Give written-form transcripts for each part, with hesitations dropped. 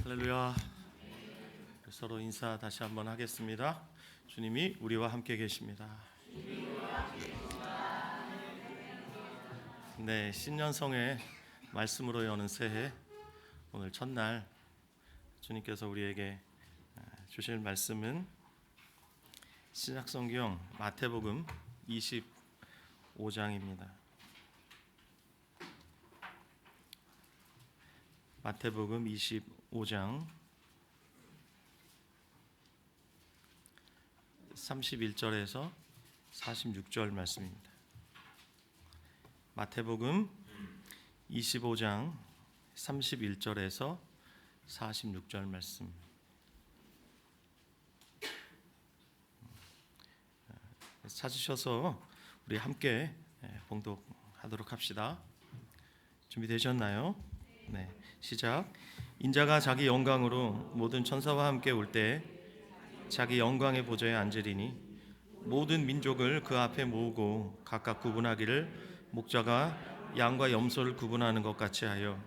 할렐루야. 서로 인사 다시 한번 하겠습니다. 주님이 우리와 함께 계십니다. 네, 신년성의 말씀으로 여는 새해 오늘 첫날 주님께서 우리에게 주실 말씀은 신약성경 마태복음 25장입니다. 마태복음 25장 31절에서 46절 말씀입니다. 마태복음 25장 31절에서 46절 말씀. 찾으셔서 우리 함께 봉독하도록 합시다. 준비되셨나요? 네, 시작. 인자가 자기 영광으로 모든 천사와 함께 올 때 자기 영광의 보좌에 앉으리니 모든 민족을 그 앞에 모으고 각각 구분하기를 목자가 양과 염소를 구분하는 것 같이 하여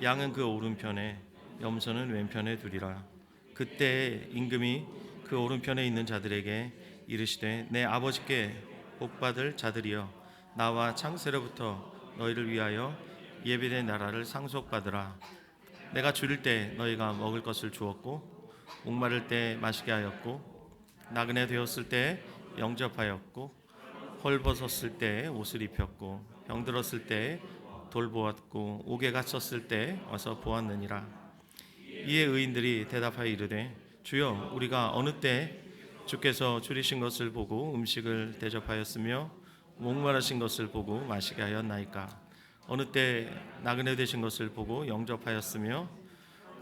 양은 그 오른편에 염소는 왼편에 두리라. 그때 임금이 그 오른편에 있는 자들에게 이르시되 내 아버지께 복받을 자들이여 나와 창세로부터 너희를 위하여 예비된 나라를 상속받으라. 내가 줄일 때 너희가 먹을 것을 주었고 목마를 때 마시게 하였고 나그네 되었을 때 영접하였고 헐벗었을 때 옷을 입혔고 병들었을 때 돌보았고 옥에 갇혔을 때 와서 보았느니라. 이에 의인들이 대답하여 이르되 주여 우리가 어느 때 주께서 줄이신 것을 보고 음식을 대접하였으며 목마르신 것을 보고 마시게 하였나이까? 어느 때 나그네 되신 것을 보고 영접하였으며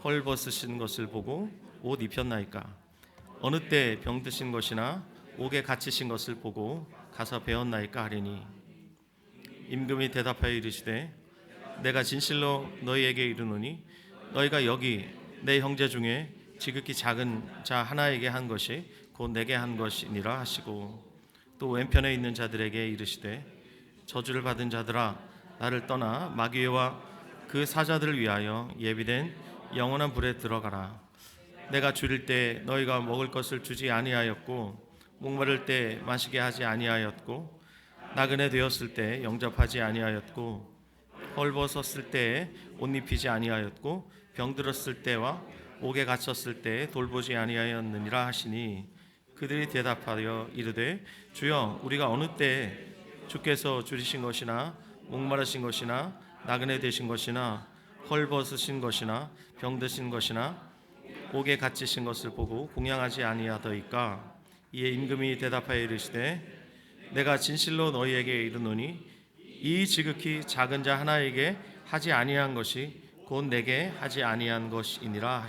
헐벗으신 것을 보고 옷 입혔나이까? 어느 때 병드신 것이나 옥에 갇히신 것을 보고 가서 배웠나이까 하리니 임금이 대답하여 이르시되 내가 진실로 너희에게 이르노니 너희가 여기 내 형제 중에 지극히 작은 자 하나에게 한 것이 곧 내게 한 것이니라 하시고 또 왼편에 있는 자들에게 이르시되 저주를 받은 자들아 나를 떠나 마귀와 그 사자들을 위하여 예비된 영원한 불에 들어가라. 내가 줄일 때 너희가 먹을 것을 주지 아니하였고 목마를 때 마시게 하지 아니하였고 나그네 되었을 때 영접하지 아니하였고 헐벗었을 때 옷 입히지 아니하였고 병들었을 때와 옥에 갇혔을 때 돌보지 아니하였느니라 하시니 그들이 대답하여 이르되 주여 우리가 어느 때 주께서 줄이신 것이나 목마르신 것이나 나그네 되신 것이나 헐벗으신 것이나 병드신 것이나 옥에 갇히신 것을 보고 공양하지 아니하더이까? 이에 임금이 대답하여 이르시되 내가 진실로 너희에게 이르노니 이 지극히 작은 자 하나에게 하지 아니한 것이 곧 내게 하지 아니한 것이니라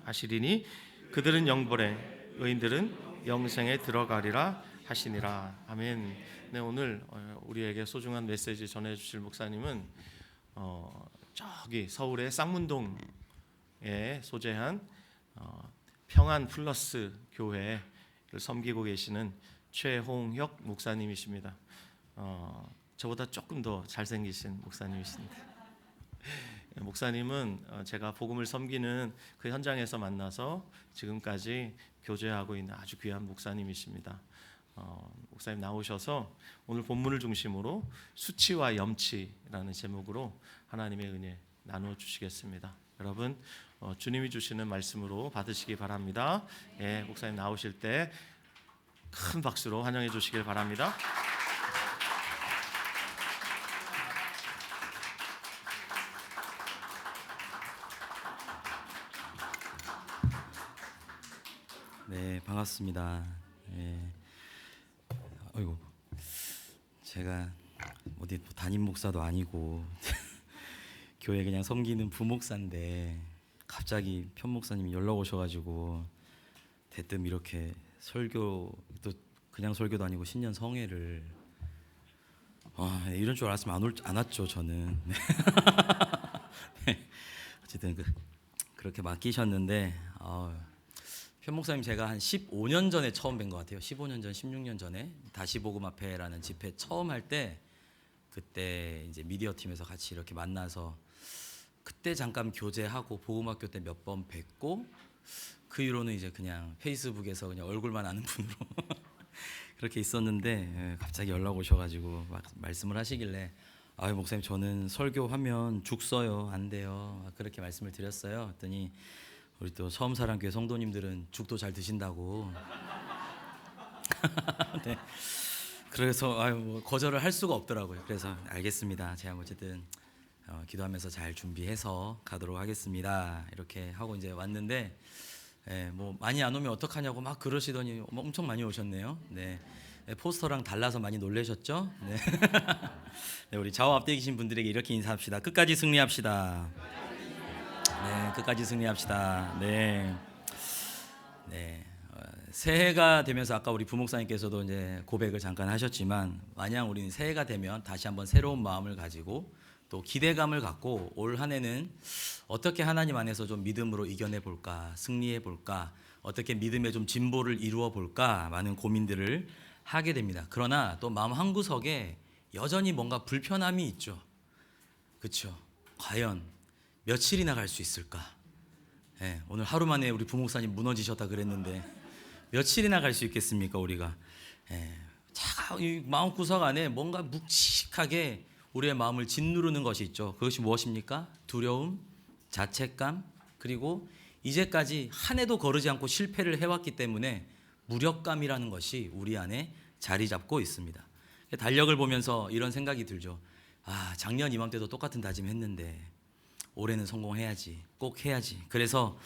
하시리니 그들은 영벌에 의인들은 영생에 들어가리라 하시니라. 아멘. 네, 오늘 우리에게 소중한 메시지 전해주실 목사님은 저기 서울의 쌍문동에 소재한 평안 플러스 교회를 섬기고 계시는 최홍혁 목사님이십니다. 저보다 조금 더 잘생기신 목사님이십니다. 목사님은 제가 복음을 섬기는 그 현장에서 만나서 지금까지 교제하고 있는 아주 귀한 목사님이십니다. 목사님 나오셔서 오늘 본문을 중심으로 수치와 염치라는 제목으로 하나님의 은혜 나누어 주시겠습니다. 여러분 주님이 주시는 말씀으로 받으시기 바랍니다. 예, 목사님 나오실 때 큰 박수로 환영해 주시길 바랍니다. 네, 반갑습니다. 예. 어이구, 제가 어디 담임 목사도 아니고 교회 그냥 섬기는 부목사인데 갑자기 편 목사님이 연락 오셔가지고 대뜸 이렇게 설교 또 그냥 설교도 아니고 신년 성회를 이런 줄 알았으면 안 왔죠 저는. 네. 어쨌든 그렇게 맡기셨는데. 편 목사님 제가 한 15년 전에 처음 뵌 것 같아요. 15년 전, 16년 전에 다시 복음 앞에라는 집회 처음 할 때 그때 이제 미디어 팀에서 같이 이렇게 만나서 그때 잠깐 교제하고 복음학교 때 몇 번 뵙고 그 이후로는 이제 그냥 페이스북에서 그냥 얼굴만 아는 분으로 그렇게 있었는데 갑자기 연락 오셔가지고 막 말씀을 하시길래 아유 목사님 저는 설교하면 죽 써요 안 돼요 그렇게 말씀을 드렸어요. 그랬더니 우리 또 처음사랑교회 성도님들은 죽도 잘 드신다고 네. 그래서 아유 뭐 거절을 할 수가 없더라고요. 그래서 알겠습니다. 제가 어쨌든 기도하면서 잘 준비해서 가도록 하겠습니다. 이렇게 하고 이제 왔는데 뭐 많이 안 오면 어떡하냐고 막 그러시더니 엄청 많이 오셨네요. 네. 포스터랑 달라서 많이 놀라셨죠? 네. 네, 우리 좌우 앞뒤에 계신 분들에게 이렇게 인사합시다. 끝까지 승리합시다. 네, 끝까지 승리합시다. 네. 네. 새해가 되면서 아까 우리 부목사님께서도 이제 고백을 잠깐 하셨지만 마냥 우리는 새해가 되면 다시 한번 새로운 마음을 가지고 또 기대감을 갖고 올 한 해는 어떻게 하나님 안에서 좀 믿음으로 이겨내 볼까, 승리해 볼까, 어떻게 믿음의 좀 진보를 이루어 볼까 많은 고민들을 하게 됩니다. 그러나 또 마음 한구석에 여전히 뭔가 불편함이 있죠. 그렇죠? 과연 며칠이나 갈 수 있을까? 네, 오늘 하루 만에 우리 부목사님 무너지셨다 그랬는데 며칠이나 갈 수 있겠습니까 우리가? 이 마음구석 안에 뭔가 묵직하게 우리의 마음을 짓누르는 것이 있죠. 그것이 무엇입니까? 두려움, 자책감, 그리고 이제까지 한 해도 거르지 않고 실패를 해왔기 때문에 무력감이라는 것이 우리 안에 자리 잡고 있습니다. 달력을 보면서 이런 생각이 들죠. 아, 작년 이맘때도 똑같은 다짐했는데 올해는 성공해야지, 꼭 해야지. 그래서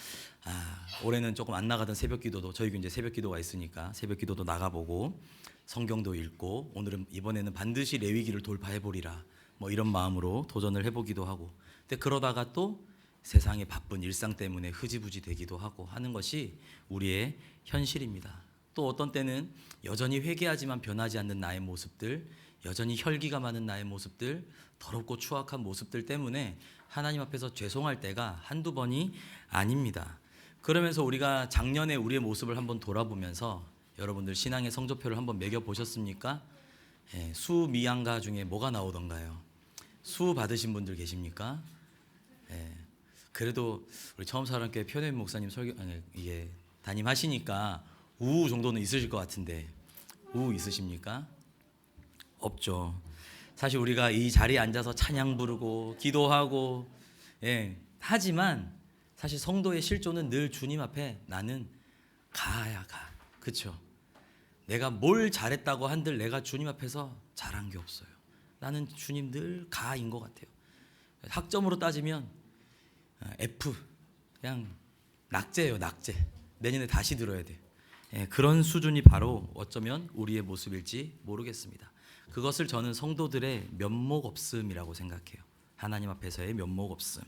올해는 조금 안 나가던 새벽기도도 저희 이제 새벽기도가 있으니까 새벽기도도 나가보고 성경도 읽고 이번에는 반드시 레위기를 돌파해보리라. 뭐 이런 마음으로 도전을 해보기도 하고. 근데 그러다가 또 세상의 바쁜 일상 때문에 흐지부지 되기도 하고 하는 것이 우리의 현실입니다. 또 어떤 때는 여전히 회개하지만 변하지 않는 나의 모습들, 여전히 혈기가 많은 나의 모습들, 더럽고 추악한 모습들 때문에 하나님 앞에서 죄송할 때가 한두 번이 아닙니다. 그러면서 우리가 작년에 우리의 모습을 한번 돌아보면서 여러분들 신앙의 성적표를 한번 매겨보셨습니까? 수미양가 중에 뭐가 나오던가요? 수 받으신 분들 계십니까? 그래도 우리 처음사랑교회 표현 목사님 이게 담임하시니까 우 정도는 있으실 것 같은데 우 있으십니까? 없죠. 사실 우리가 이 자리에 앉아서 찬양 부르고 기도하고 하지만 사실 성도의 실존은 늘 주님 앞에 나는 가야 가. 그렇죠? 내가 뭘 잘했다고 한들 내가 주님 앞에서 잘한 게 없어요. 나는 주님 늘 가인 것 같아요. 학점으로 따지면 F, 그냥 낙제예요, 낙제. 내년에 다시 들어야 돼. 그런 수준이 바로 어쩌면 우리의 모습일지 모르겠습니다. 그것을 저는 성도들의 면목 없음이라고 생각해요. 하나님 앞에서의 면목 없음.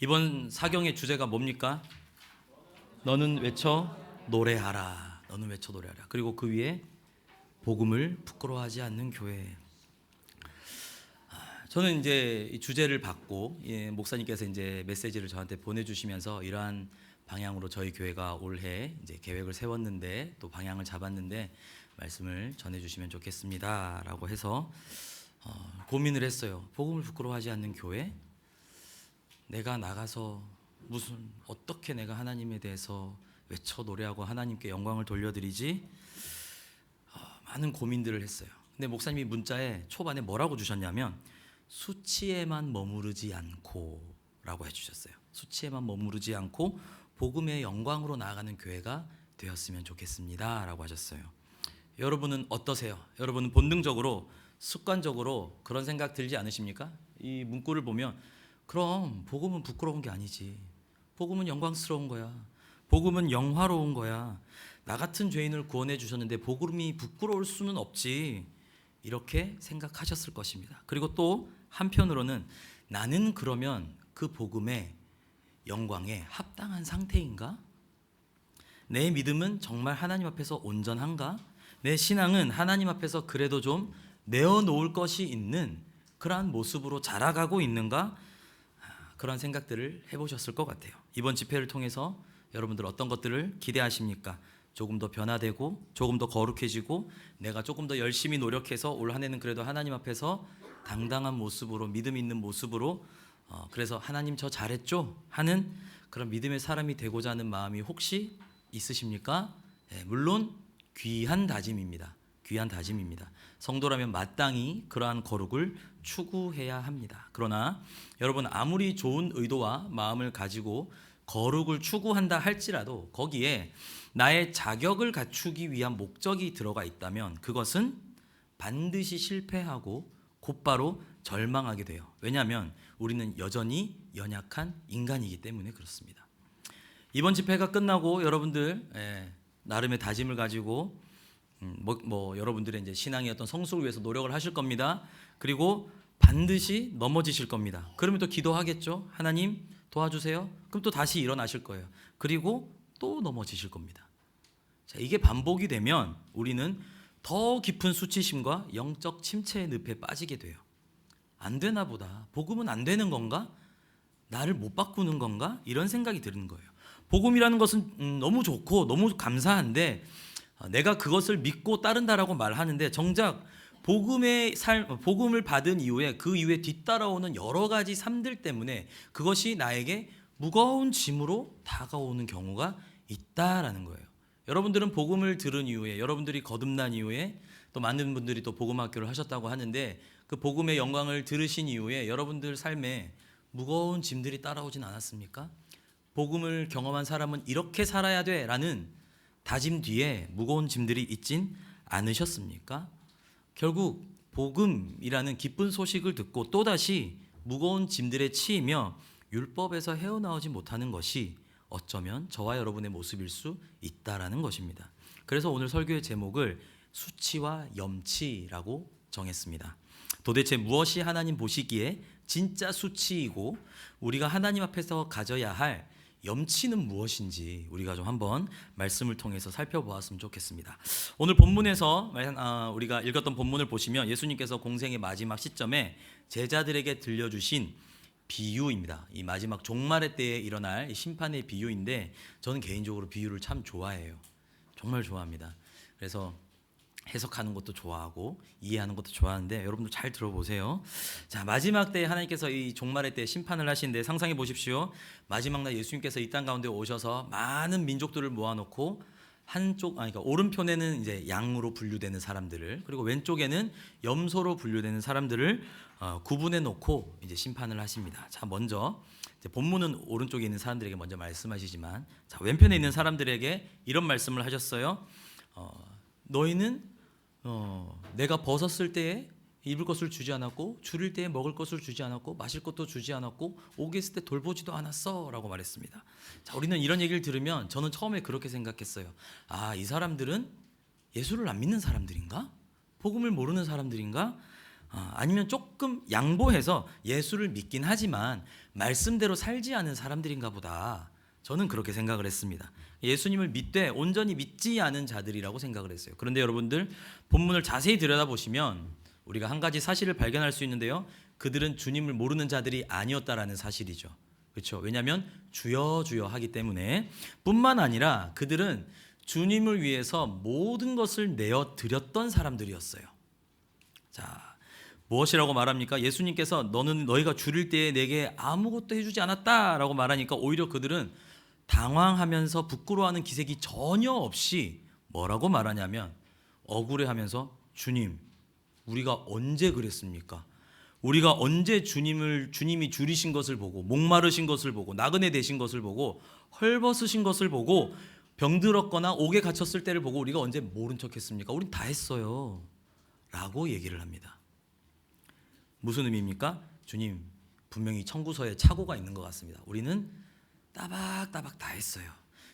이번 사경의 주제가 뭡니까? 너는 외쳐 노래하라. 너는 외쳐 노래하라. 그리고 그 위에 복음을 부끄러워하지 않는 교회. 저는 이제 이 주제를 받고 목사님께서 이제 메시지를 저한테 보내주시면서 이러한 방향으로 저희 교회가 올해 이제 계획을 세웠는데 또 방향을 잡았는데 말씀을 전해주시면 좋겠습니다라고 해서 고민을 했어요. 복음을 부끄러워하지 않는 교회? 내가 나가서 어떻게 내가 하나님에 대해서 외쳐 노래하고 하나님께 영광을 돌려드리지? 많은 고민들을 했어요. 근데 목사님이 문자에 초반에 뭐라고 주셨냐면 수치에만 머무르지 않고 라고 해주셨어요. 수치에만 머무르지 않고 복음의 영광으로 나아가는 교회가 되었으면 좋겠습니다 라고 하셨어요. 여러분은 어떠세요? 여러분은 본능적으로 습관적으로 그런 생각 들지 않으십니까? 이 문구를 보면 그럼 복음은 부끄러운 게 아니지. 복음은 영광스러운 거야. 복음은 영화로운 거야. 나 같은 죄인을 구원해 주셨는데 복음이 부끄러울 수는 없지. 이렇게 생각하셨을 것입니다. 그리고 또 한편으로는 나는 그러면 그 복음의 영광에 합당한 상태인가? 내 믿음은 정말 하나님 앞에서 온전한가? 내 신앙은 하나님 앞에서 그래도 좀 내어놓을 것이 있는 그러한 모습으로 자라가고 있는가? 그런 생각들을 해보셨을 것 같아요. 이번 집회를 통해서 여러분들 어떤 것들을 기대하십니까? 조금 더 변화되고 조금 더 거룩해지고 내가 조금 더 열심히 노력해서 올 한 해는 그래도 하나님 앞에서 당당한 모습으로 믿음 있는 모습으로 그래서 하나님 저 잘했죠? 하는 그런 믿음의 사람이 되고자 하는 마음이 혹시 있으십니까? 물론 귀한 다짐입니다. 귀한 다짐입니다. 성도라면 마땅히 그러한 거룩을 추구해야 합니다. 그러나 여러분 아무리 좋은 의도와 마음을 가지고 거룩을 추구한다 할지라도 거기에 나의 자격을 갖추기 위한 목적이 들어가 있다면 그것은 반드시 실패하고 곧바로 절망하게 돼요. 왜냐하면 우리는 여전히 연약한 인간이기 때문에 그렇습니다. 이번 집회가 끝나고 여러분들 나름의 다짐을 가지고 여러분들의 이제 신앙의 어떤 성숙을 위해서 노력을 하실 겁니다. 그리고 반드시 넘어지실 겁니다. 그러면 또 기도하겠죠. 하나님 도와주세요. 그럼 또 다시 일어나실 거예요. 그리고 또 넘어지실 겁니다. 자, 이게 반복이 되면 우리는 더 깊은 수치심과 영적 침체의 늪에 빠지게 돼요. 안 되나 보다. 복음은 안 되는 건가? 나를 못 바꾸는 건가? 이런 생각이 드는 거예요. 복음이라는 것은 너무 좋고 너무 감사한데 내가 그것을 믿고 따른다라고 말하는데 정작 복음을 받은 이후에 그 이후에 뒤따라오는 여러 가지 삶들 때문에 그것이 나에게 무거운 짐으로 다가오는 경우가 있다라는 거예요. 여러분들은 복음을 들은 이후에 여러분들이 거듭난 이후에 또 많은 분들이 또 복음 학교를 하셨다고 하는데 그 복음의 영광을 들으신 이후에 여러분들 삶에 무거운 짐들이 따라오진 않았습니까? 복음을 경험한 사람은 이렇게 살아야 돼라는 다짐 뒤에 무거운 짐들이 있진 않으셨습니까? 결국 복음이라는 기쁜 소식을 듣고 또다시 무거운 짐들에 치이며 율법에서 헤어나오지 못하는 것이 어쩌면 저와 여러분의 모습일 수 있다라는 것입니다. 그래서 오늘 설교의 제목을 수치와 염치라고 정했습니다. 도대체 무엇이 하나님 보시기에 진짜 수치이고 우리가 하나님 앞에서 가져야 할 염치는 무엇인지 우리가 좀 한번 말씀을 통해서 살펴보았으면 좋겠습니다. 오늘 본문에서 우리가 읽었던 본문을 보시면 예수님께서 공생의 마지막 시점에 제자들에게 들려주신 비유입니다. 이 마지막 종말의 때에 일어날 심판의 비유인데 저는 개인적으로 비유를 참 좋아해요. 정말 좋아합니다. 그래서 해석하는 것도 좋아하고 이해하는 것도 좋아하는데 여러분들 잘 들어보세요. 자, 마지막 때에 하나님께서 이 종말의 때 심판을 하시는데 상상해 보십시오. 마지막 날 예수님께서 이 땅 가운데 오셔서 많은 민족들을 모아놓고 그러니까 오른편에는 이제 양으로 분류되는 사람들을 그리고 왼쪽에는 염소로 분류되는 사람들을 구분해 놓고 이제 심판을 하십니다. 자, 먼저 이제 본문은 오른쪽에 있는 사람들에게 먼저 말씀하시지만 자, 왼편에 있는 사람들에게 이런 말씀을 하셨어요. 너희는 내가 벗었을 때에 입을 것을 주지 않았고 줄일 때에 먹을 것을 주지 않았고 마실 것도 주지 않았고 오게 했을 때 돌보지도 않았어 라고 말했습니다. 자, 우리는 이런 얘기를 들으면 저는 처음에 그렇게 생각했어요. 아, 이 사람들은 예수를 안 믿는 사람들인가? 복음을 모르는 사람들인가? 아니면 조금 양보해서 예수를 믿긴 하지만 말씀대로 살지 않은 사람들인가 보다. 저는 그렇게 생각을 했습니다. 예수님을 믿되 온전히 믿지 않은 자들이라고 생각을 했어요. 그런데 여러분들 본문을 자세히 들여다보시면 우리가 한 가지 사실을 발견할 수 있는데요. 그들은 주님을 모르는 자들이 아니었다라는 사실이죠. 그렇죠? 왜냐하면 주여 주여 하기 때문에 뿐만 아니라 그들은 주님을 위해서 모든 것을 내어 드렸던 사람들이었어요. 자, 무엇이라고 말합니까? 예수님께서 너희가 줄일 때에 내게 아무것도 해주지 않았다라고 말하니까 오히려 그들은 당황하면서 부끄러워하는 기색이 전혀 없이 뭐라고 말하냐면 억울해하면서 주님, 우리가 언제 그랬습니까? 우리가 언제 주님이 줄이신 것을 보고 목마르신 것을 보고 나그네 되신 것을 보고 헐벗으신 것을 보고 병들었거나 옥에 갇혔을 때를 보고 우리가 언제 모른 척했습니까? 우린 다 했어요 라고 얘기를 합니다. 무슨 의미입니까? 주님, 분명히 청구서에 착오가 있는 것 같습니다. 우리는 따박따박 다 했어요.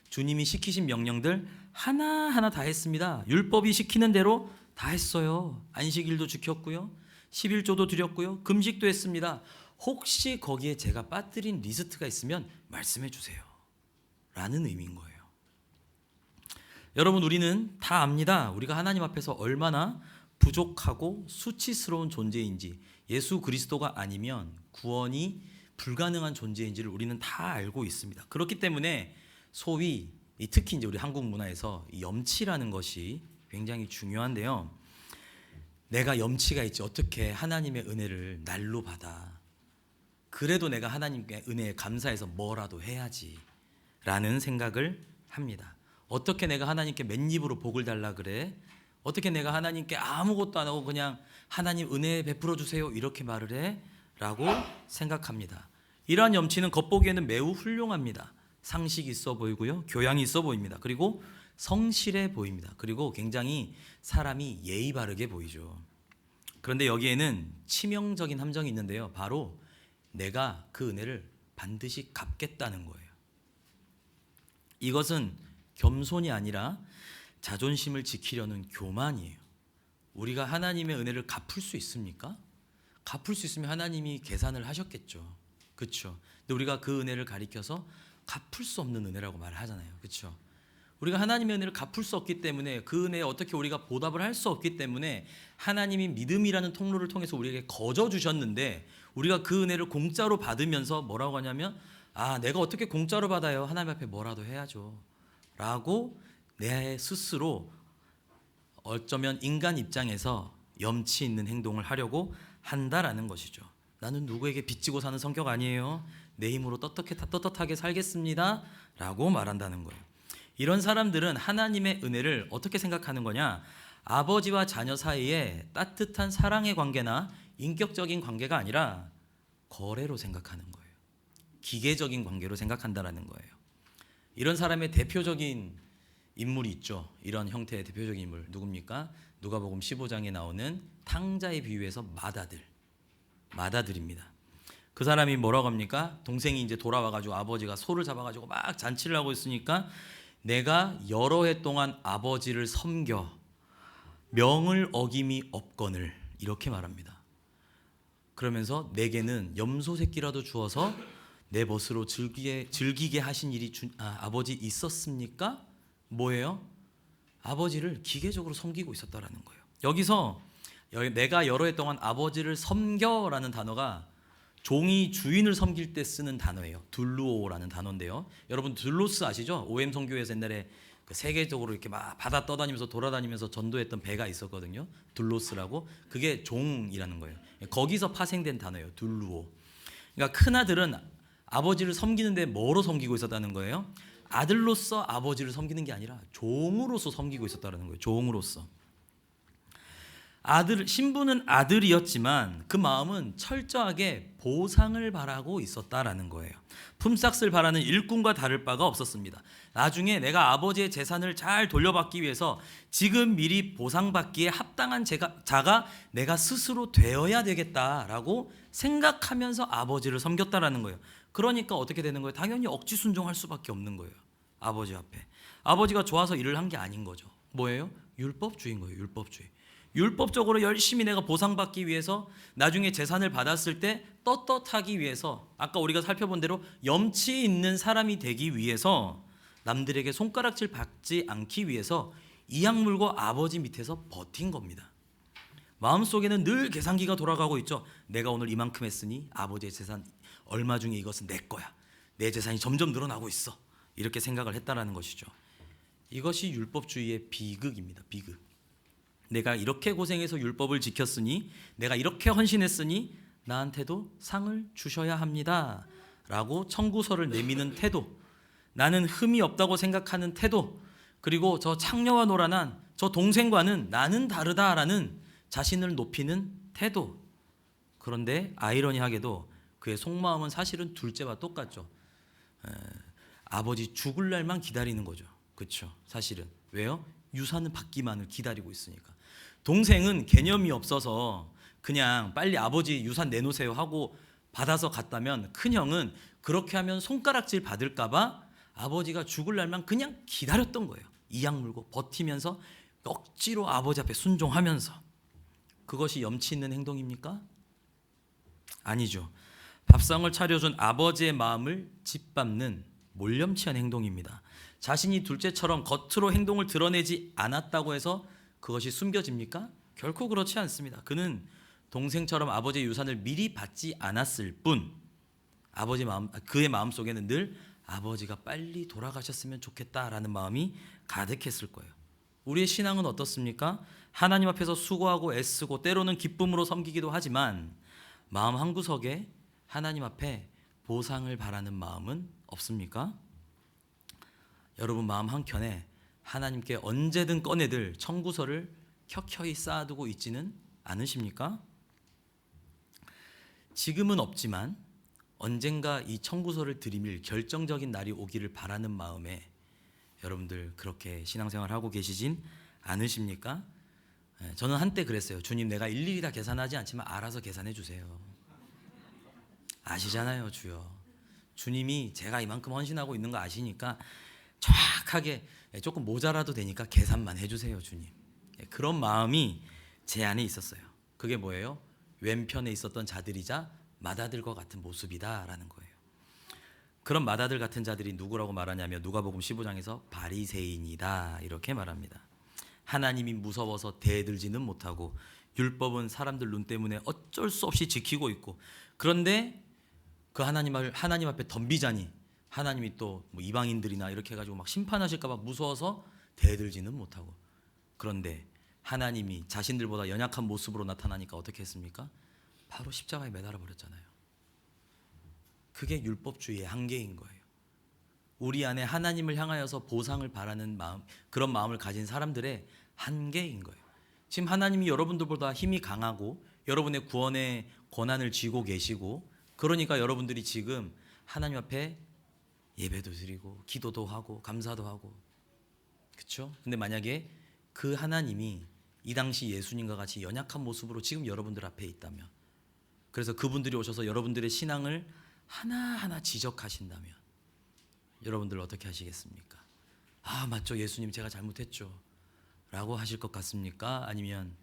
주님이 시키신 명령들 하나하나 다 했습니다. 율법이 시키는 대로 다 했어요. 안식일도 지켰고요. 11조도 드렸고요. 금식도 했습니다. 혹시 거기에 제가 빠뜨린 리스트가 있으면 말씀해 주세요 라는 의미인 거예요. 여러분, 우리는 다 압니다. 우리가 하나님 앞에서 얼마나 부족하고 수치스러운 존재인지, 예수 그리스도가 아니면 구원이 불가능한 존재인지를 우리는 다 알고 있습니다. 그렇기 때문에 소위 특히 이제 우리 한국 문화에서 이 염치라는 것이 굉장히 중요한데요. 내가 염치가 있지 어떻게 하나님의 은혜를 날로 받아? 그래도 내가 하나님께 은혜에 감사해서 뭐라도 해야지 라는 생각을 합니다. 어떻게 내가 하나님께 맨입으로 복을 달라 그래? 어떻게 내가 하나님께 아무것도 안 하고 그냥 하나님 은혜 베풀어 주세요 이렇게 말을 해? 라고 생각합니다. 이러한 염치는 겉보기에는 매우 훌륭합니다. 상식 있어 보이고요, 교양이 있어 보입니다. 그리고 성실해 보입니다. 그리고 굉장히 사람이 예의 바르게 보이죠. 그런데 여기에는 치명적인 함정이 있는데요. 바로 내가 그 은혜를 반드시 갚겠다는 거예요. 이것은 겸손이 아니라 자존심을 지키려는 교만이에요. 우리가 하나님의 은혜를 갚을 수 있습니까? 갚을 수 있으면 하나님이 계산을 하셨겠죠. 그렇죠? 근데 우리가 그 은혜를 가리켜서 갚을 수 없는 은혜라고 말을 하잖아요. 그렇죠? 우리가 하나님의 은혜를 갚을 수 없기 때문에 그 은혜에 어떻게 우리가 보답을 할 수 없기 때문에 하나님이 믿음이라는 통로를 통해서 우리에게 거저 주셨는데 우리가 그 은혜를 공짜로 받으면서 뭐라고 하냐면 내가 어떻게 공짜로 받아요? 하나님 앞에 뭐라도 해야죠 라고 내 스스로 어쩌면 인간 입장에서 염치 있는 행동을 하려고 한다라는 것이죠. 나는 누구에게 빚지고 사는 성격 아니에요. 내 힘으로 떳떳하게 살겠습니다 라고 말한다는 거예요. 이런 사람들은 하나님의 은혜를 어떻게 생각하는 거냐? 아버지와 자녀 사이에 따뜻한 사랑의 관계나 인격적인 관계가 아니라 거래로 생각하는 거예요. 기계적인 관계로 생각한다라는 거예요. 이런 사람의 대표적인 인물이 있죠. 이런 형태의 대표적인 인물 누굽니까? 누가복음 15장에 나오는 탕자의 비유에서 마다들입니다. 그 사람이 뭐라고 합니까? 동생이 이제 돌아와가지고 아버지가 소를 잡아가지고 막 잔치를 하고 있으니까 내가 여러 해 동안 아버지를 섬겨 명을 어김이 없거늘 이렇게 말합니다. 그러면서 내게는 염소 새끼라도 주어서 내 벗으로 즐기게 하신 일이 아버지 있었습니까? 뭐예요? 아버지를 기계적으로 섬기고 있었다라는 거예요. 여기서 내가 여러 해 동안 아버지를 섬겨라는 단어가 종이 주인을 섬길 때 쓰는 단어예요. 둘루오라는 단어인데요. 여러분 둘로스 아시죠? OM 선교회에서 옛날에 그 세계적으로 이렇게 막 바다 떠다니면서 돌아다니면서 전도했던 배가 있었거든요. 둘로스라고. 그게 종이라는 거예요. 거기서 파생된 단어예요. 둘루오. 그러니까 큰 아들은 아버지를 섬기는데 뭐로 섬기고 있었다는 거예요? 아들로서 아버지를 섬기는 게 아니라 종으로서 섬기고 있었다는 거예요. 종으로서. 신부는 아들이었지만 그 마음은 철저하게 보상을 바라고 있었다라는 거예요. 품삯을 바라는 일꾼과 다를 바가 없었습니다. 나중에 내가 아버지의 재산을 잘 돌려받기 위해서 지금 미리 보상받기에 합당한 자가 내가 스스로 되어야 되겠다라고 생각하면서 아버지를 섬겼다라는 거예요. 그러니까 어떻게 되는 거예요? 당연히 억지 순종할 수밖에 없는 거예요. 아버지 앞에. 아버지가 좋아서 일을 한 게 아닌 거죠. 뭐예요? 율법주의인 거예요. 율법주의. 율법적으로 열심히 내가 보상받기 위해서 나중에 재산을 받았을 때 떳떳하기 위해서 아까 우리가 살펴본 대로 염치 있는 사람이 되기 위해서 남들에게 손가락질 받지 않기 위해서 이악 물고 아버지 밑에서 버틴 겁니다. 마음속에는 늘 계산기가 돌아가고 있죠. 내가 오늘 이만큼 했으니 아버지의 재산 얼마 중에 이것은 내 거야. 내 재산이 점점 늘어나고 있어. 이렇게 생각을 했다라는 것이죠. 이것이 율법주의의 비극입니다. 비극. 내가 이렇게 고생해서 율법을 지켰으니 내가 이렇게 헌신했으니 나한테도 상을 주셔야 합니다 라고 청구서를 내미는 태도, 나는 흠이 없다고 생각하는 태도, 그리고 저 창녀와 노란한 저 동생과는 나는 다르다라는 자신을 높이는 태도. 그런데 아이러니하게도 그의 속마음은 사실은 둘째와 똑같죠. 아버지 죽을 날만 기다리는 거죠. 그렇죠? 사실은. 왜요? 유산을 받기만을 기다리고 있으니까. 동생은 개념이 없어서 그냥 빨리 아버지 유산 내놓으세요 하고 받아서 갔다면 큰형은 그렇게 하면 손가락질 받을까 봐 아버지가 죽을 날만 그냥 기다렸던 거예요. 이악 물고 버티면서 억지로 아버지 앞에 순종하면서. 그것이 염치 있는 행동입니까? 아니죠. 밥상을 차려준 아버지의 마음을 짓밟는 몰염치한 행동입니다. 자신이 둘째처럼 겉으로 행동을 드러내지 않았다고 해서 그것이 숨겨집니까? 결코 그렇지 않습니다. 그는 동생처럼 아버지의 유산을 미리 받지 않았을 뿐 그의 마음속에는 늘 아버지가 빨리 돌아가셨으면 좋겠다라는 마음이 가득했을 거예요. 우리의 신앙은 어떻습니까? 하나님 앞에서 수고하고 애쓰고 때로는 기쁨으로 섬기기도 하지만 마음 한구석에 하나님 앞에 보상을 바라는 마음은 없습니까? 여러분 마음 한켠에 하나님께 언제든 꺼내들 청구서를 켜켜이 쌓아두고 있지는 않으십니까? 지금은 없지만 언젠가 이 청구서를 들이밀 결정적인 날이 오기를 바라는 마음에 여러분들 그렇게 신앙생활하고 계시진 않으십니까? 저는 한때 그랬어요. 주님, 내가 일일이 다 계산하지 않지만 알아서 계산해 주세요. 아시잖아요, 주여. 주님이 제가 이만큼 헌신하고 있는 거 아시니까 정확하게 조금 모자라도 되니까 계산만 해주세요, 주님. 그런 마음이 제 안에 있었어요. 그게 뭐예요? 왼편에 있었던 자들이자 맏아들과 같은 모습이다라는 거예요. 그런 맏아들 같은 자들이 누구라고 말하냐면 누가복음 15장에서 바리새인이다 이렇게 말합니다. 하나님이 무서워서 대들지는 못하고 율법은 사람들 눈 때문에 어쩔 수 없이 지키고 있고, 그런데 그 하나님 앞에 덤비자니 하나님이 또 뭐 이방인들이나 이렇게 해가지고 막 심판하실까 봐 무서워서 대들지는 못하고, 그런데 하나님이 자신들보다 연약한 모습으로 나타나니까 어떻게 했습니까? 바로 십자가에 매달아 버렸잖아요. 그게 율법주의의 한계인 거예요. 우리 안에 하나님을 향하여서 보상을 바라는 마음, 그런 마음을 가진 사람들의 한계인 거예요. 지금 하나님이 여러분들보다 힘이 강하고 여러분의 구원의 권한을 쥐고 계시고, 그러니까 여러분들이 지금 하나님 앞에 예배도 드리고 기도도 하고 감사도 하고, 그렇죠? 근데 만약에 그 하나님이 이 당시 예수님과 같이 연약한 모습으로 지금 여러분들 앞에 있다면, 그래서 그분들이 오셔서 여러분들의 신앙을 하나하나 지적하신다면 여러분들 어떻게 하시겠습니까? 아, 맞죠, 예수님 제가 잘못했죠 라고 하실 것 같습니까? 아니면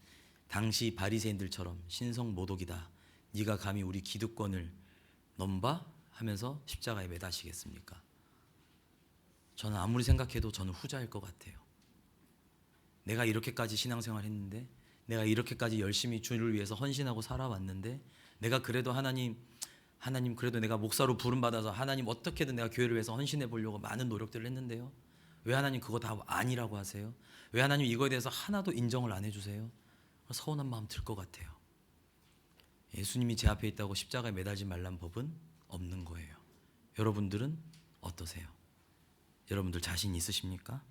당시 바리새인들처럼 신성모독이다, 네가 감히 우리 기득권을 넘봐? 하면서 십자가에 매다시겠습니까? 저는 아무리 생각해도 저는 후자일 것 같아요. 내가 이렇게까지 신앙생활 했는데, 내가 이렇게까지 열심히 주를 위해서 헌신하고 살아왔는데, 내가 그래도 하나님 그래도 내가 목사로 부름받아서 하나님 어떻게든 내가 교회를 위해서 헌신해 보려고 많은 노력들을 했는데요, 왜 하나님 그거 다 아니라고 하세요? 왜 하나님 이거에 대해서 하나도 인정을 안 해주세요? 서운한 마음 들 것 같아요. 예수님이 제 앞에 있다고 십자가에 매달지 말란 법은 없는 거예요. 여러분들은 어떠세요? 여러분들 자신 있으십니까?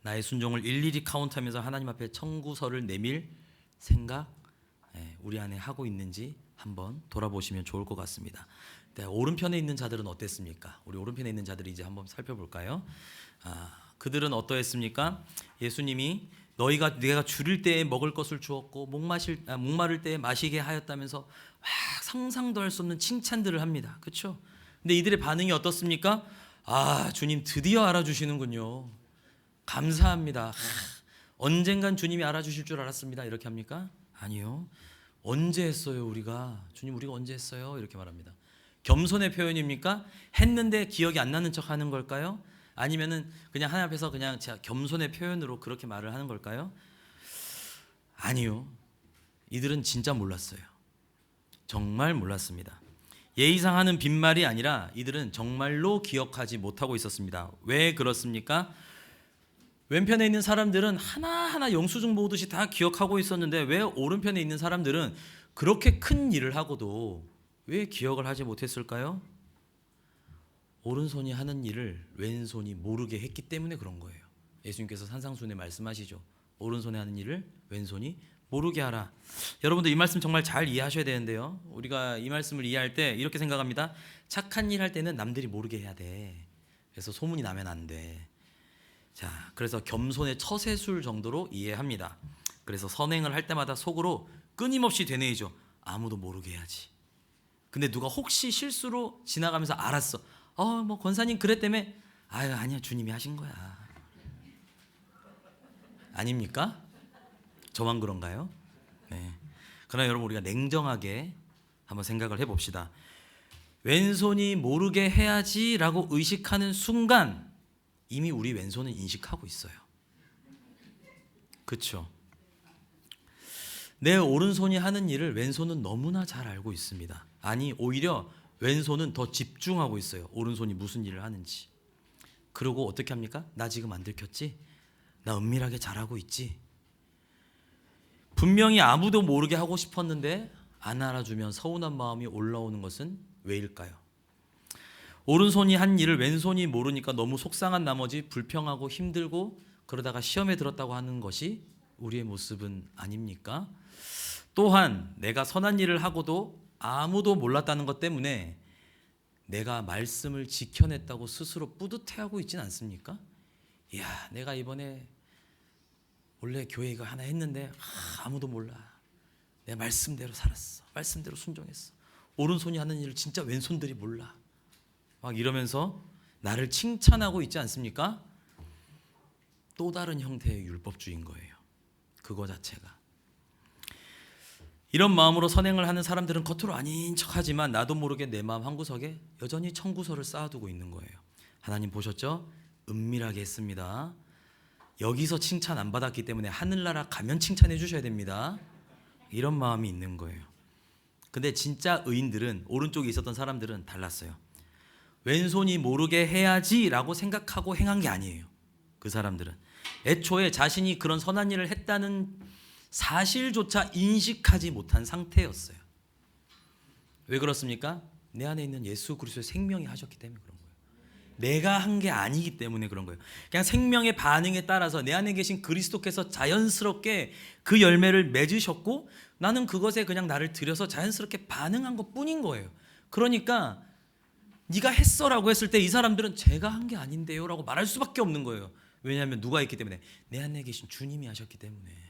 나의 순종을 일일이 카운트하면서 하나님 앞에 청구서를 내밀 생각 우리 안에 하고 있는지 한번 돌아보시면 좋을 것 같습니다. 네, 오른편에 있는 자들은 어땠습니까? 우리 오른편에 있는 자들이 이제 한번 살펴볼까요? 그들은 어떠했습니까? 예수님이 내가 줄일 때에 먹을 것을 주었고 목마를 때에 마시게 하였다면서 상상도 할 수 없는 칭찬들을 합니다. 그렇죠? 근데 이들의 반응이 어떻습니까? 주님 드디어 알아주시는군요. 감사합니다. 언젠간 주님이 알아주실 줄 알았습니다. 이렇게 합니까? 아니요. 언제 했어요 우리가? 주님 우리가 언제 했어요? 이렇게 말합니다. 겸손의 표현입니까? 했는데 기억이 안 나는 척 하는 걸까요? 아니면은 그냥 하나님 앞에서 그냥 제가 겸손의 표현으로 그렇게 말을 하는 걸까요? 아니요. 이들은 진짜 몰랐어요. 정말 몰랐습니다. 예의상 하는 빈말이 아니라 이들은 정말로 기억하지 못하고 있었습니다. 왜 그렇습니까? 왼편에 있는 사람들은 하나하나 영수증 모으듯이 다 기억하고 있었는데 왜 오른편에 있는 사람들은 그렇게 큰 일을 하고도 왜 기억을 하지 못했을까요? 오른손이 하는 일을 왼손이 모르게 했기 때문에 그런 거예요. 예수님께서 산상수훈에 말씀하시죠. 오른손에 하는 일을 왼손이 모르게 하라. 여러분들 이 말씀 정말 잘 이해하셔야 되는데요, 우리가 이 말씀을 이해할 때 이렇게 생각합니다. 착한 일 할 때는 남들이 모르게 해야 돼. 그래서 소문이 나면 안 돼. 자, 그래서 겸손의 처세술 정도로 이해합니다. 그래서 선행을 할 때마다 속으로 끊임없이 되뇌이죠. 아무도 모르게 해야지. 근데 누가 혹시 실수로 지나가면서 알았어. 뭐 권사님 그랬다며. 아니야, 주님이 하신 거야. 아닙니까? 저만 그런가요? 네. 그러나 여러분 우리가 냉정하게 한번 생각을 해봅시다. 왼손이 모르게 해야지라고 의식하는 순간 이미 우리 왼손은 인식하고 있어요. 그렇죠? 내 오른손이 하는 일을 왼손은 너무나 잘 알고 있습니다. 아니 오히려 왼손은 더 집중하고 있어요. 오른손이 무슨 일을 하는지. 그리고 어떻게 합니까? 나 지금 안 들켰지? 나 은밀하게 잘하고 있지? 분명히 아무도 모르게 하고 싶었는데 안 알아주면 서운한 마음이 올라오는 것은 왜일까요? 오른손이 한 일을 왼손이 모르니까 너무 속상한 나머지 불평하고 힘들고 그러다가 시험에 들었다고 하는 것이 우리의 모습은 아닙니까? 또한 내가 선한 일을 하고도 아무도 몰랐다는 것 때문에 내가 말씀을 지켜냈다고 스스로 뿌듯해하고 있지는 않습니까? 이야, 내가 이번에 원래 교회 이거 하나 했는데 아무도 몰라. 내 말씀대로 살았어. 말씀대로 순종했어. 오른손이 하는 일을 진짜 왼손들이 몰라. 막 이러면서 나를 칭찬하고 있지 않습니까? 또 다른 형태의 율법주의인 거예요. 그거 자체가. 이런 마음으로 선행을 하는 사람들은 겉으로 아닌 척하지만 나도 모르게 내 마음 한구석에 여전히 청구서를 쌓아두고 있는 거예요. 하나님 보셨죠? 은밀하게 했습니다. 여기서 칭찬 안 받았기 때문에 하늘나라 가면 칭찬해 주셔야 됩니다. 이런 마음이 있는 거예요. 근데 진짜 의인들은, 오른쪽에 있었던 사람들은 달랐어요. 왼손이 모르게 해야지라고 생각하고 행한 게 아니에요. 그 사람들은 애초에 자신이 그런 선한 일을 했다는 사실조차 인식하지 못한 상태였어요. 왜 그렇습니까? 내 안에 있는 예수 그리스도의 생명이 하셨기 때문에 그런 거예요. 내가 한 게 아니기 때문에 그런 거예요. 그냥 생명의 반응에 따라서 내 안에 계신 그리스도께서 자연스럽게 그 열매를 맺으셨고 나는 그것에 그냥 나를 들여서 자연스럽게 반응한 것뿐인 거예요. 그러니까 네가 했어라고 했을 때 이 사람들은 제가 한 게 아닌데요 라고 말할 수밖에 없는 거예요. 왜냐하면 누가 있기 때문에? 내 안에 계신 주님이 하셨기 때문에.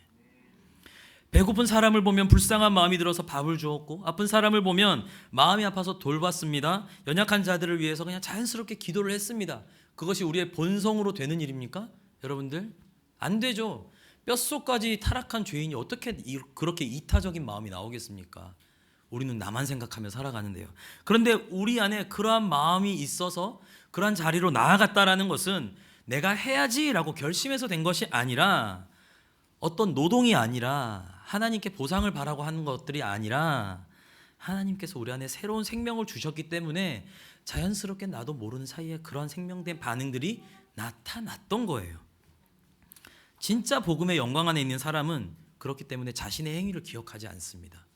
배고픈 사람을 보면 불쌍한 마음이 들어서 밥을 주었고 아픈 사람을 보면 마음이 아파서 돌봤습니다. 연약한 자들을 위해서 그냥 자연스럽게 기도를 했습니다. 그것이 우리의 본성으로 되는 일입니까? 여러분들? 안 되죠. 뼛속까지 타락한 죄인이 어떻게 그렇게 이타적인 마음이 나오겠습니까? 우리는 나만 생각하며 살아가는데요. 그런데 우리 안에 그러한 마음이 있어서 그러한 자리로 나아갔다라는 것은 내가 해야지라고 결심해서 된 것이 아니라 어떤 노동이 아니라 하나님께 보상을 바라고 하는 것들이 아니라 하나님께서 우리 안에 새로운 생명을 주셨기 때문에 자연스럽게 나도 모르는 사이에 그러한 생명된 반응들이 나타났던 거예요. 진짜 복음의 영광 안에 있는 사람은 그렇기 때문에 자신의 행위를 기억하지 않습니다.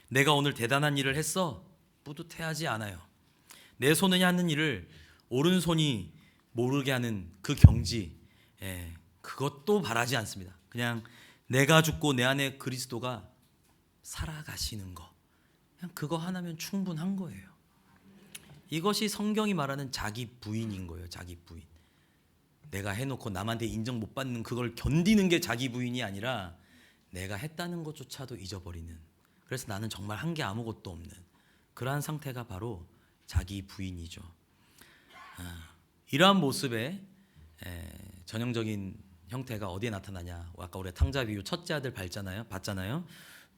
내가 오늘 대단한 일을 했어 뿌듯해하지 않아요. 내 손이 하는 일을 오른손이 모르게 하는 그 경지, 그것도 바라지 않습니다. 그냥 내가 죽고 내 안에 그리스도가 살아가시는 거, 그냥 그거 하나면 충분한 거예요. 이것이 성경이 말하는 자기 부인인 거예요. 자기 부인. 내가 해놓고 남한테 인정 못 받는 그걸 견디는 게 자기 부인이 아니라 내가 했다는 것조차도 잊어버리는, 그래서 나는 정말 한 게 아무것도 없는 그러한 상태가 바로 자기 부인이죠. 이러한 모습의 전형적인 형태가 어디에 나타나냐? 아까 우리가 탕자 비유 첫째 아들 봤잖아요.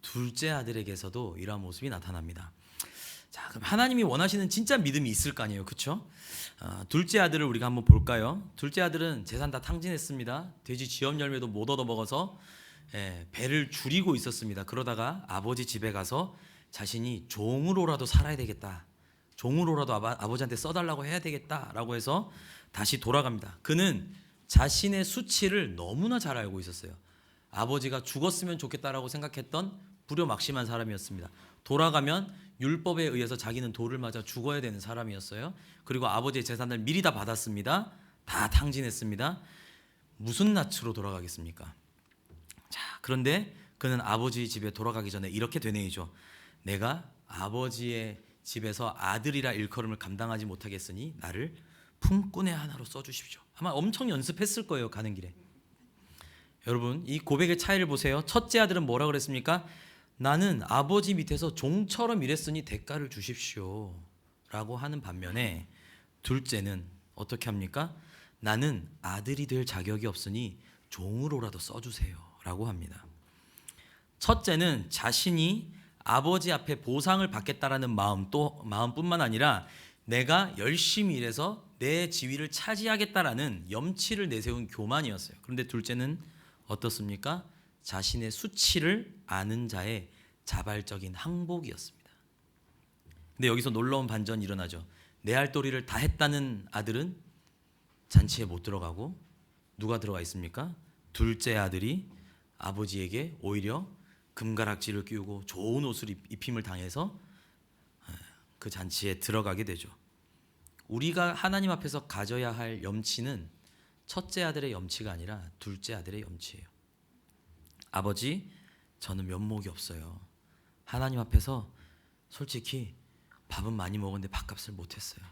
둘째 아들에게서도 이러한 모습이 나타납니다. 자, 그럼 하나님이 원하시는 진짜 믿음이 있을 거 아니에요, 그렇죠? 둘째 아들을 우리가 한번 볼까요? 둘째 아들은 재산 다 탕진했습니다. 돼지 쥐염 열매도 못 얻어 먹어서 배를 줄이고 있었습니다. 그러다가 아버지 집에 가서 자신이 종으로라도 살아야 되겠다, 종으로라도 아버지한테 써달라고 해야 되겠다라고 해서 다시 돌아갑니다. 그는 자신의 수치를 너무나 잘 알고 있었어요. 아버지가 죽었으면 좋겠다라고 생각했던 불효막심한 사람이었습니다. 돌아가면 율법에 의해서 자기는 돌을 맞아 죽어야 되는 사람이었어요. 그리고 아버지의 재산을 미리 다 받았습니다. 다 탕진했습니다. 무슨 낯으로 돌아가겠습니까? 자, 그런데 그는 아버지 집에 돌아가기 전에 이렇게 되뇌이죠. 내가 아버지의 집에서 아들이라 일컬음을 감당하지 못하겠으니 나를 품꾼의 하나로 써주십시오. 아마 엄청 연습했을 거예요, 가는 길에. 여러분, 이 고백의 차이를 보세요. 첫째 아들은 뭐라 그랬습니까? 나는 아버지 밑에서 종처럼 일했으니 대가를 주십시오 라고 하는 반면에 둘째는 어떻게 합니까? 나는 아들이 될 자격이 없으니 종으로라도 써주세요 라고 합니다. 첫째는 자신이 아버지 앞에 보상을 받겠다라는 마음뿐만 아니라 내가 열심히 일해서 내 지위를 차지하겠다라는 염치를 내세운 교만이었어요. 그런데 둘째는 어떻습니까? 자신의 수치를 아는 자의 자발적인 항복이었습니다. 근데 여기서 놀라운 반전이 일어나죠. 내 할 도리를 다 했다는 아들은 잔치에 못 들어가고 누가 들어가 있습니까? 둘째 아들이 아버지에게 오히려 금가락지를 끼우고 좋은 옷을 입힘을 당해서 그 잔치에 들어가게 되죠. 우리가 하나님 앞에서 가져야 할 염치는 첫째 아들의 염치가 아니라 둘째 아들의 염치예요. 아버지, 저는 면목이 없어요. 하나님 앞에서 솔직히 밥은 많이 먹었는데 밥값을 못했어요.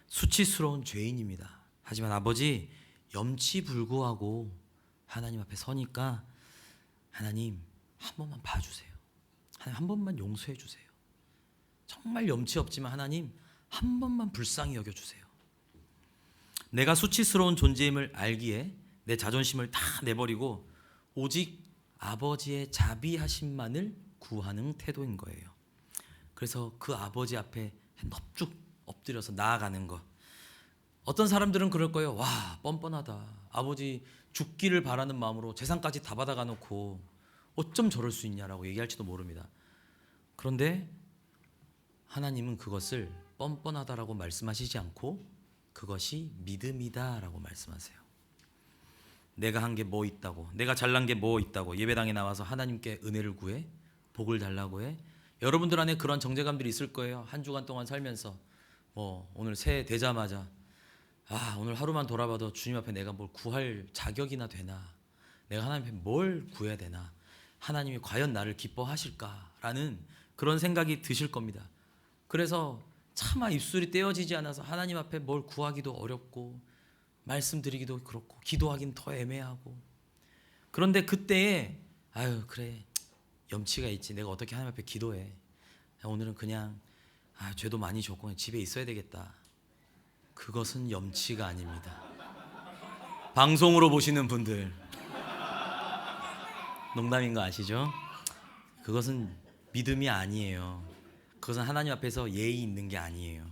수치스러운 죄인입니다. 하지만 아버지, 염치불구하고 하나님 앞에 서니까 하나님 한 번만 봐주세요. 하나님 한 번만 용서해 주세요. 정말 염치 없지만 하나님 한 번만 불쌍히 여겨주세요. 내가 수치스러운 존재임을 알기에 내 자존심을 다 내버리고 오직 아버지의 자비하심만을 구하는 태도인 거예요. 그래서 그 아버지 앞에 넙죽 엎드려서 나아가는 것. 어떤 사람들은 그럴 거예요. 와, 뻔뻔하다. 아버지 죽기를 바라는 마음으로 재산까지 다 받아가 놓고 어쩜 저럴 수 있냐라고 얘기할지도 모릅니다. 그런데 하나님은 그것을 뻔뻔하다라고 말씀하시지 않고 그것이 믿음이다라고 말씀하세요. 내가 한 게 뭐 있다고, 내가 잘난 게 뭐 있다고 예배당에 나와서 하나님께 은혜를 구해, 복을 달라고 해. 여러분들 안에 그런 정죄감들이 있을 거예요. 한 주간 동안 살면서 오늘 새해 되자마자 오늘 하루만 돌아봐도 주님 앞에 내가 뭘 구할 자격이나 되나, 내가 하나님 앞에 뭘 구해야 되나, 하나님이 과연 나를 기뻐하실까라는 그런 생각이 드실 겁니다. 그래서 차마 입술이 떼어지지 않아서 하나님 앞에 뭘 구하기도 어렵고 말씀드리기도 그렇고 기도하기는 더 애매하고, 그런데 그때에 그래, 염치가 있지, 내가 어떻게 하나님 앞에 기도해, 오늘은 그냥 죄도 많이 졌고 그냥 집에 있어야 되겠다. 그것은 염치가 아닙니다. 방송으로 보시는 분들 농담인 거 아시죠? 그것은 믿음이 아니에요. 그것은 하나님 앞에서 예의 있는 게 아니에요.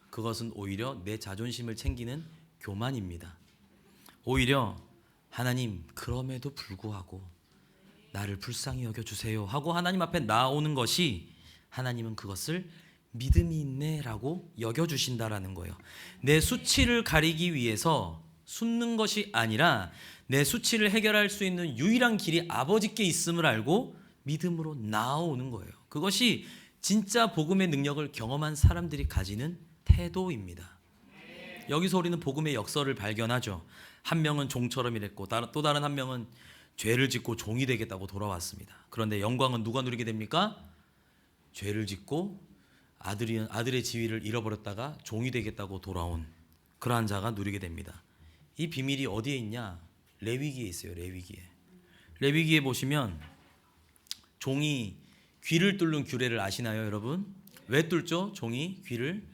그것은 오히려 내 자존심을 챙기는 교만입니다. 오히려 하나님, 그럼에도 불구하고 나를 불쌍히 여겨주세요 하고 하나님 앞에 나오는 것이, 하나님은 그것을 믿음이 있네라고 여겨주신다라는 거예요. 내 수치를 가리기 위해서 숨는 것이 아니라 내 수치를 해결할 수 있는 유일한 길이 아버지께 있음을 알고 믿음으로 나아오는 거예요. 그것이 진짜 복음의 능력을 경험한 사람들이 가지는 태도입니다. 여기서 우리는 복음의 역설을 발견하죠. 한 명은 종처럼 일했고 또 다른 한 명은 죄를 짓고 종이 되겠다고 돌아왔습니다. 그런데 영광은 누가 누리게 됩니까? 죄를 짓고 아들의 지위를 잃어버렸다가 종이 되겠다고 돌아온 그러한 자가 누리게 됩니다. 이 비밀이 어디에 있냐? 레위기에 있어요. 레위기에 보시면 종이 귀를 뚫는 규례를 아시나요, 여러분? 왜 뚫죠? 종이 귀를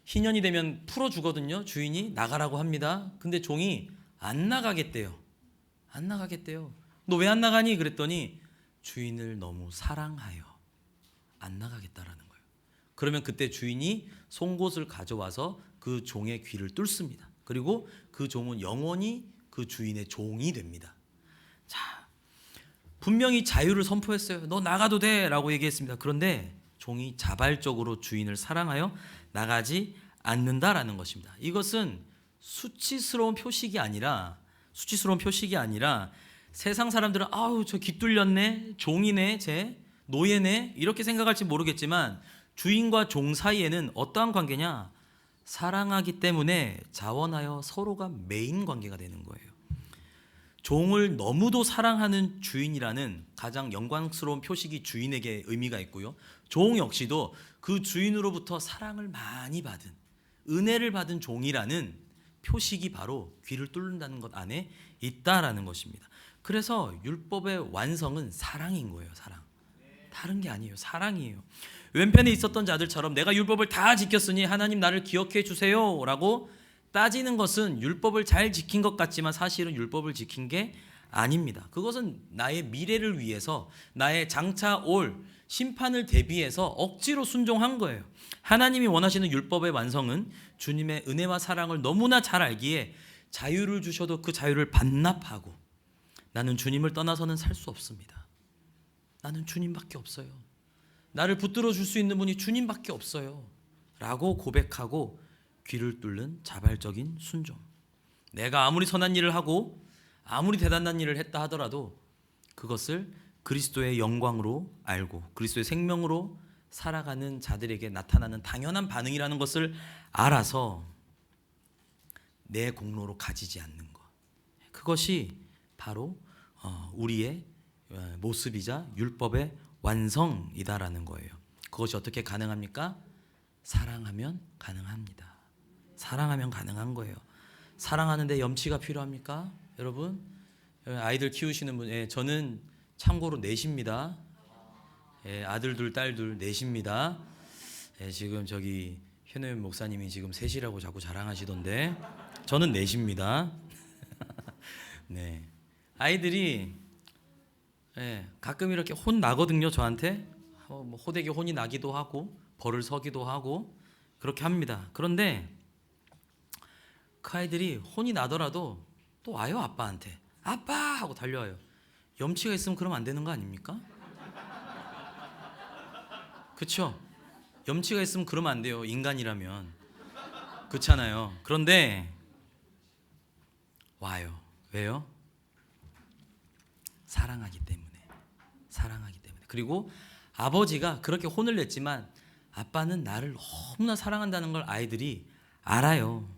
희년이 되면 풀어주거든요. 주인이 나가라고 합니다. 근데 종이 안 나가겠대요. 너 왜 안 나가니? 그랬더니 주인을 너무 사랑하여 안 나가겠다라는 거예요. 그러면 그때 주인이 송곳을 가져와서 그 종의 귀를 뚫습니다. 그리고 그 종은 영원히 그 주인의 종이 됩니다. 자, 분명히 자유를 선포했어요. 너 나가도 돼 라고 얘기했습니다. 그런데 종이 자발적으로 주인을 사랑하여 나가지 않는다라는 것입니다. 이것은 수치스러운 표식이 아니라 세상 사람들은 저 귀 뚫렸네, 종이네, 쟤 노예네 이렇게 생각할지 모르겠지만 주인과 종 사이에는 어떠한 관계냐? 사랑하기 때문에 자원하여 서로가 메인 관계가 되는 거예요. 종을 너무도 사랑하는 주인이라는 가장 영광스러운 표식이 주인에게 의미가 있고요. 종 역시도 그 주인으로부터 사랑을 많이 받은, 은혜를 받은 종이라는 표식이 바로 귀를 뚫는다는 것 안에 있다라는 것입니다. 그래서 율법의 완성은 사랑인 거예요. 사랑. 다른 게 아니에요. 사랑이에요. 왼편에 있었던 자들처럼 내가 율법을 다 지켰으니 하나님 나를 기억해 주세요 라고 따지는 것은 율법을 잘 지킨 것 같지만 사실은 율법을 지킨 게 아닙니다. 그것은 나의 미래를 위해서, 나의 장차 올 심판을 대비해서 억지로 순종한 거예요. 하나님이 원하시는 율법의 완성은 주님의 은혜와 사랑을 너무나 잘 알기에 자유를 주셔도 그 자유를 반납하고, 나는 주님을 떠나서는 살 수 없습니다. 나는 주님밖에 없어요. 나를 붙들어 줄 수 있는 분이 주님밖에 없어요 라고 고백하고 귀를 뚫는 자발적인 순종. 내가 아무리 선한 일을 하고 아무리 대단한 일을 했다 하더라도 그것을 그리스도의 영광으로 알고 그리스도의 생명으로 살아가는 자들에게 나타나는 당연한 반응이라는 것을 알아서 내 공로로 가지지 않는 것. 그것이 바로 우리의 모습이자 율법의 완성이다라는 거예요. 그것이 어떻게 가능합니까? 사랑하면 가능합니다. 사랑하면 가능한 거예요. 사랑하는데 염치가 필요합니까? 여러분, 아이들 키우시는 분, 저는 참고로 넷입니다. 아들 둘, 딸 둘, 넷입니다. 지금 저기 현우연 목사님이 지금 셋이라고 자꾸 자랑하시던데 저는 넷입니다. 네, 아이들이 가끔 이렇게 혼 나거든요. 저한테 뭐 호되게 혼이 나기도 하고 벌을 서기도 하고 그렇게 합니다. 그런데 그 아이들이 혼이 나더라도 또 와요. 아빠한테 아빠 하고 달려와요. 염치가 있으면 그러면 안 되는 거 아닙니까? 그렇죠? 염치가 있으면 그러면 안 돼요. 인간이라면 그렇잖아요. 그런데 와요. 왜요? 사랑하기 때문에. 사랑하기 때문에. 그리고 아버지가 그렇게 혼을 냈지만 아빠는 나를 너무나 사랑한다는 걸 아이들이 알아요.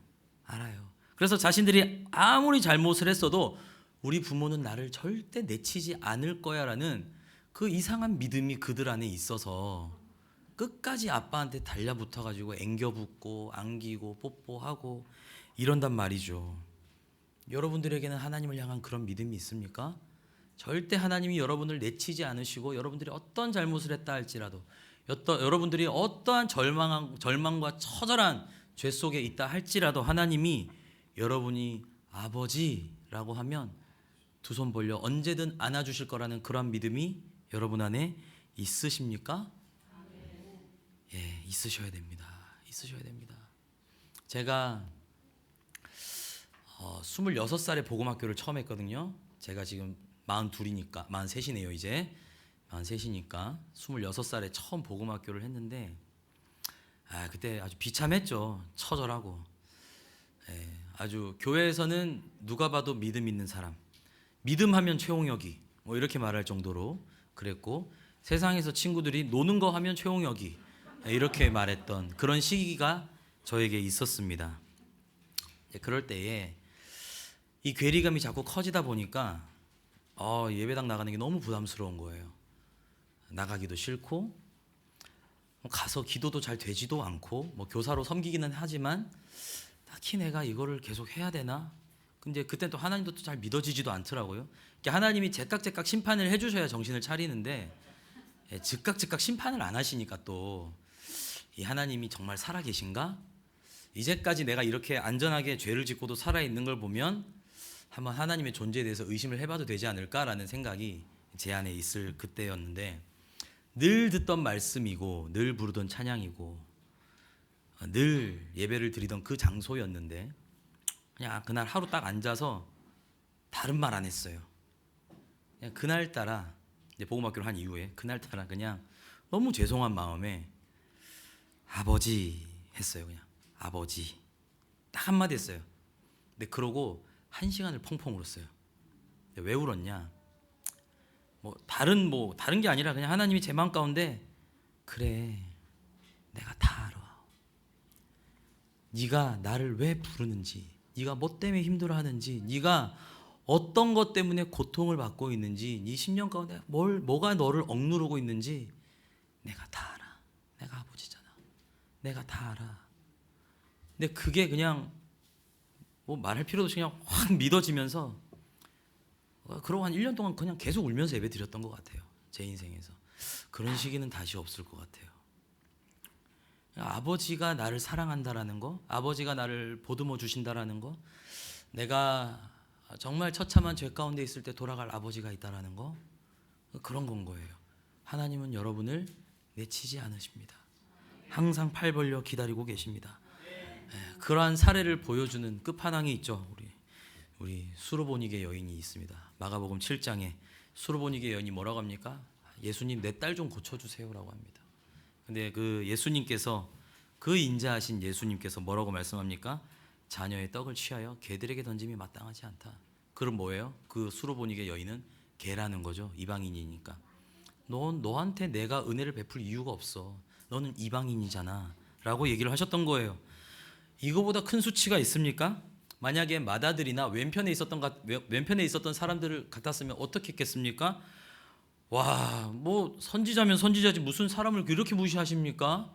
알아요. 그래서 자신들이 아무리 잘못을 했어도 우리 부모는 나를 절대 내치지 않을 거야라는 그 이상한 믿음이 그들 안에 있어서 끝까지 아빠한테 달려붙어 가지고 앵겨붙고 안기고 뽀뽀하고 이런단 말이죠. 여러분들에게는 하나님을 향한 그런 믿음이 있습니까? 절대 하나님이 여러분을 내치지 않으시고 여러분들이 어떤 잘못을 했다 할지라도 여러분들이 어떠한 절망과 처절한 죄 속에 있다 할지라도 하나님이 여러분이 아버지라고 하면 두 손 벌려 언제든 안아주실 거라는 그런 믿음이 여러분 안에 있으십니까? 예, 있으셔야 됩니다. 있으셔야 됩니다. 제가 26살에 복음학교를 처음 했거든요. 제가 지금 42이니까 43이네요. 이제 43이니까 26살에 처음 복음학교를 했는데 그때 아주 비참했죠. 처절하고 아주 교회에서는 누가 봐도 믿음 있는 사람, 믿음하면 최홍혁이 뭐 이렇게 말할 정도로 그랬고 세상에서 친구들이 노는 거 하면 최홍혁이 이렇게 말했던 그런 시기가 저에게 있었습니다. 그럴 때에 이 괴리감이 자꾸 커지다 보니까 예배당 나가는 게 너무 부담스러운 거예요. 나가기도 싫고 가서 기도도 잘 되지도 않고 뭐 교사로 섬기기는 하지만 딱히 내가 이거를 계속 해야 되나? 근데 그때 또 하나님도 또 잘 믿어지지도 않더라고요. 하나님이 제깍제깍 심판을 해주셔야 정신을 차리는데 즉각 심판을 안 하시니까 또 이 하나님이 정말 살아계신가? 이제까지 내가 이렇게 안전하게 죄를 짓고도 살아있는 걸 보면 한번 하나님의 존재에 대해서 의심을 해봐도 되지 않을까라는 생각이 제 안에 있을 그때였는데 늘 듣던 말씀이고 늘 부르던 찬양이고 늘 예배를 드리던 그 장소였는데 그냥 그날 하루 딱 앉아서 다른 말 안 했어요. 그냥 그날따라 이제 복음학교를 한 이후에 그날따라 그냥 너무 죄송한 마음에 아버지 했어요. 그냥 아버지 딱 한마디 했어요. 근데 그러고 1시간을 펑펑 울었어요. 왜 울었냐? 다른 게 아니라 그냥 하나님이 제 마음 가운데 그래 내가 다 알아. 네가 나를 왜 부르는지, 네가 뭐 때문에 힘들어하는지, 네가 어떤 것 때문에 고통을 받고 있는지, 네 심령 가운데 뭐가 너를 억누르고 있는지 내가 다 알아. 내가 아버지잖아. 내가 다 알아. 근데 그게 그냥 뭐 말할 필요도 없이 그냥 확 믿어지면서 그러고 한 1년 동안 그냥 계속 울면서 예배 드렸던 것 같아요. 제 인생에서 그런 시기는 다시 없을 것 같아요. 아버지가 나를 사랑한다라는 거, 아버지가 나를 보듬어 주신다라는 거, 내가 정말 처참한 죄 가운데 있을 때 돌아갈 아버지가 있다라는 거, 그런 건 거예요. 하나님은 여러분을 내치지 않으십니다. 항상 팔 벌려 기다리고 계십니다. 그러한 사례를 보여주는 끝판왕이 있죠. 우리 수르보니게 여인이 있습니다. 마가복음 7장에 수르보니게 여인이 뭐라고 합니까? 예수님 내 딸 좀 고쳐주세요라고 합니다. 근데 그 예수님께서 그 인자하신 예수님께서 뭐라고 말씀합니까? 자녀의 떡을 취하여 개들에게 던짐이 마땅하지 않다. 그럼 뭐예요? 그 수르보니게 여인은 개라는 거죠. 이방인이니까. 너한테 내가 은혜를 베풀 이유가 없어. 너는 이방인이잖아 라고 얘기를 하셨던 거예요. 이거보다 큰 수치가 있습니까? 만약에 맏아들이나 왼편에 있었던 사람들을 같았으면 어떻게 했겠습니까? 와, 뭐 선지자면 선지자지 무슨 사람을 이렇게 무시하십니까?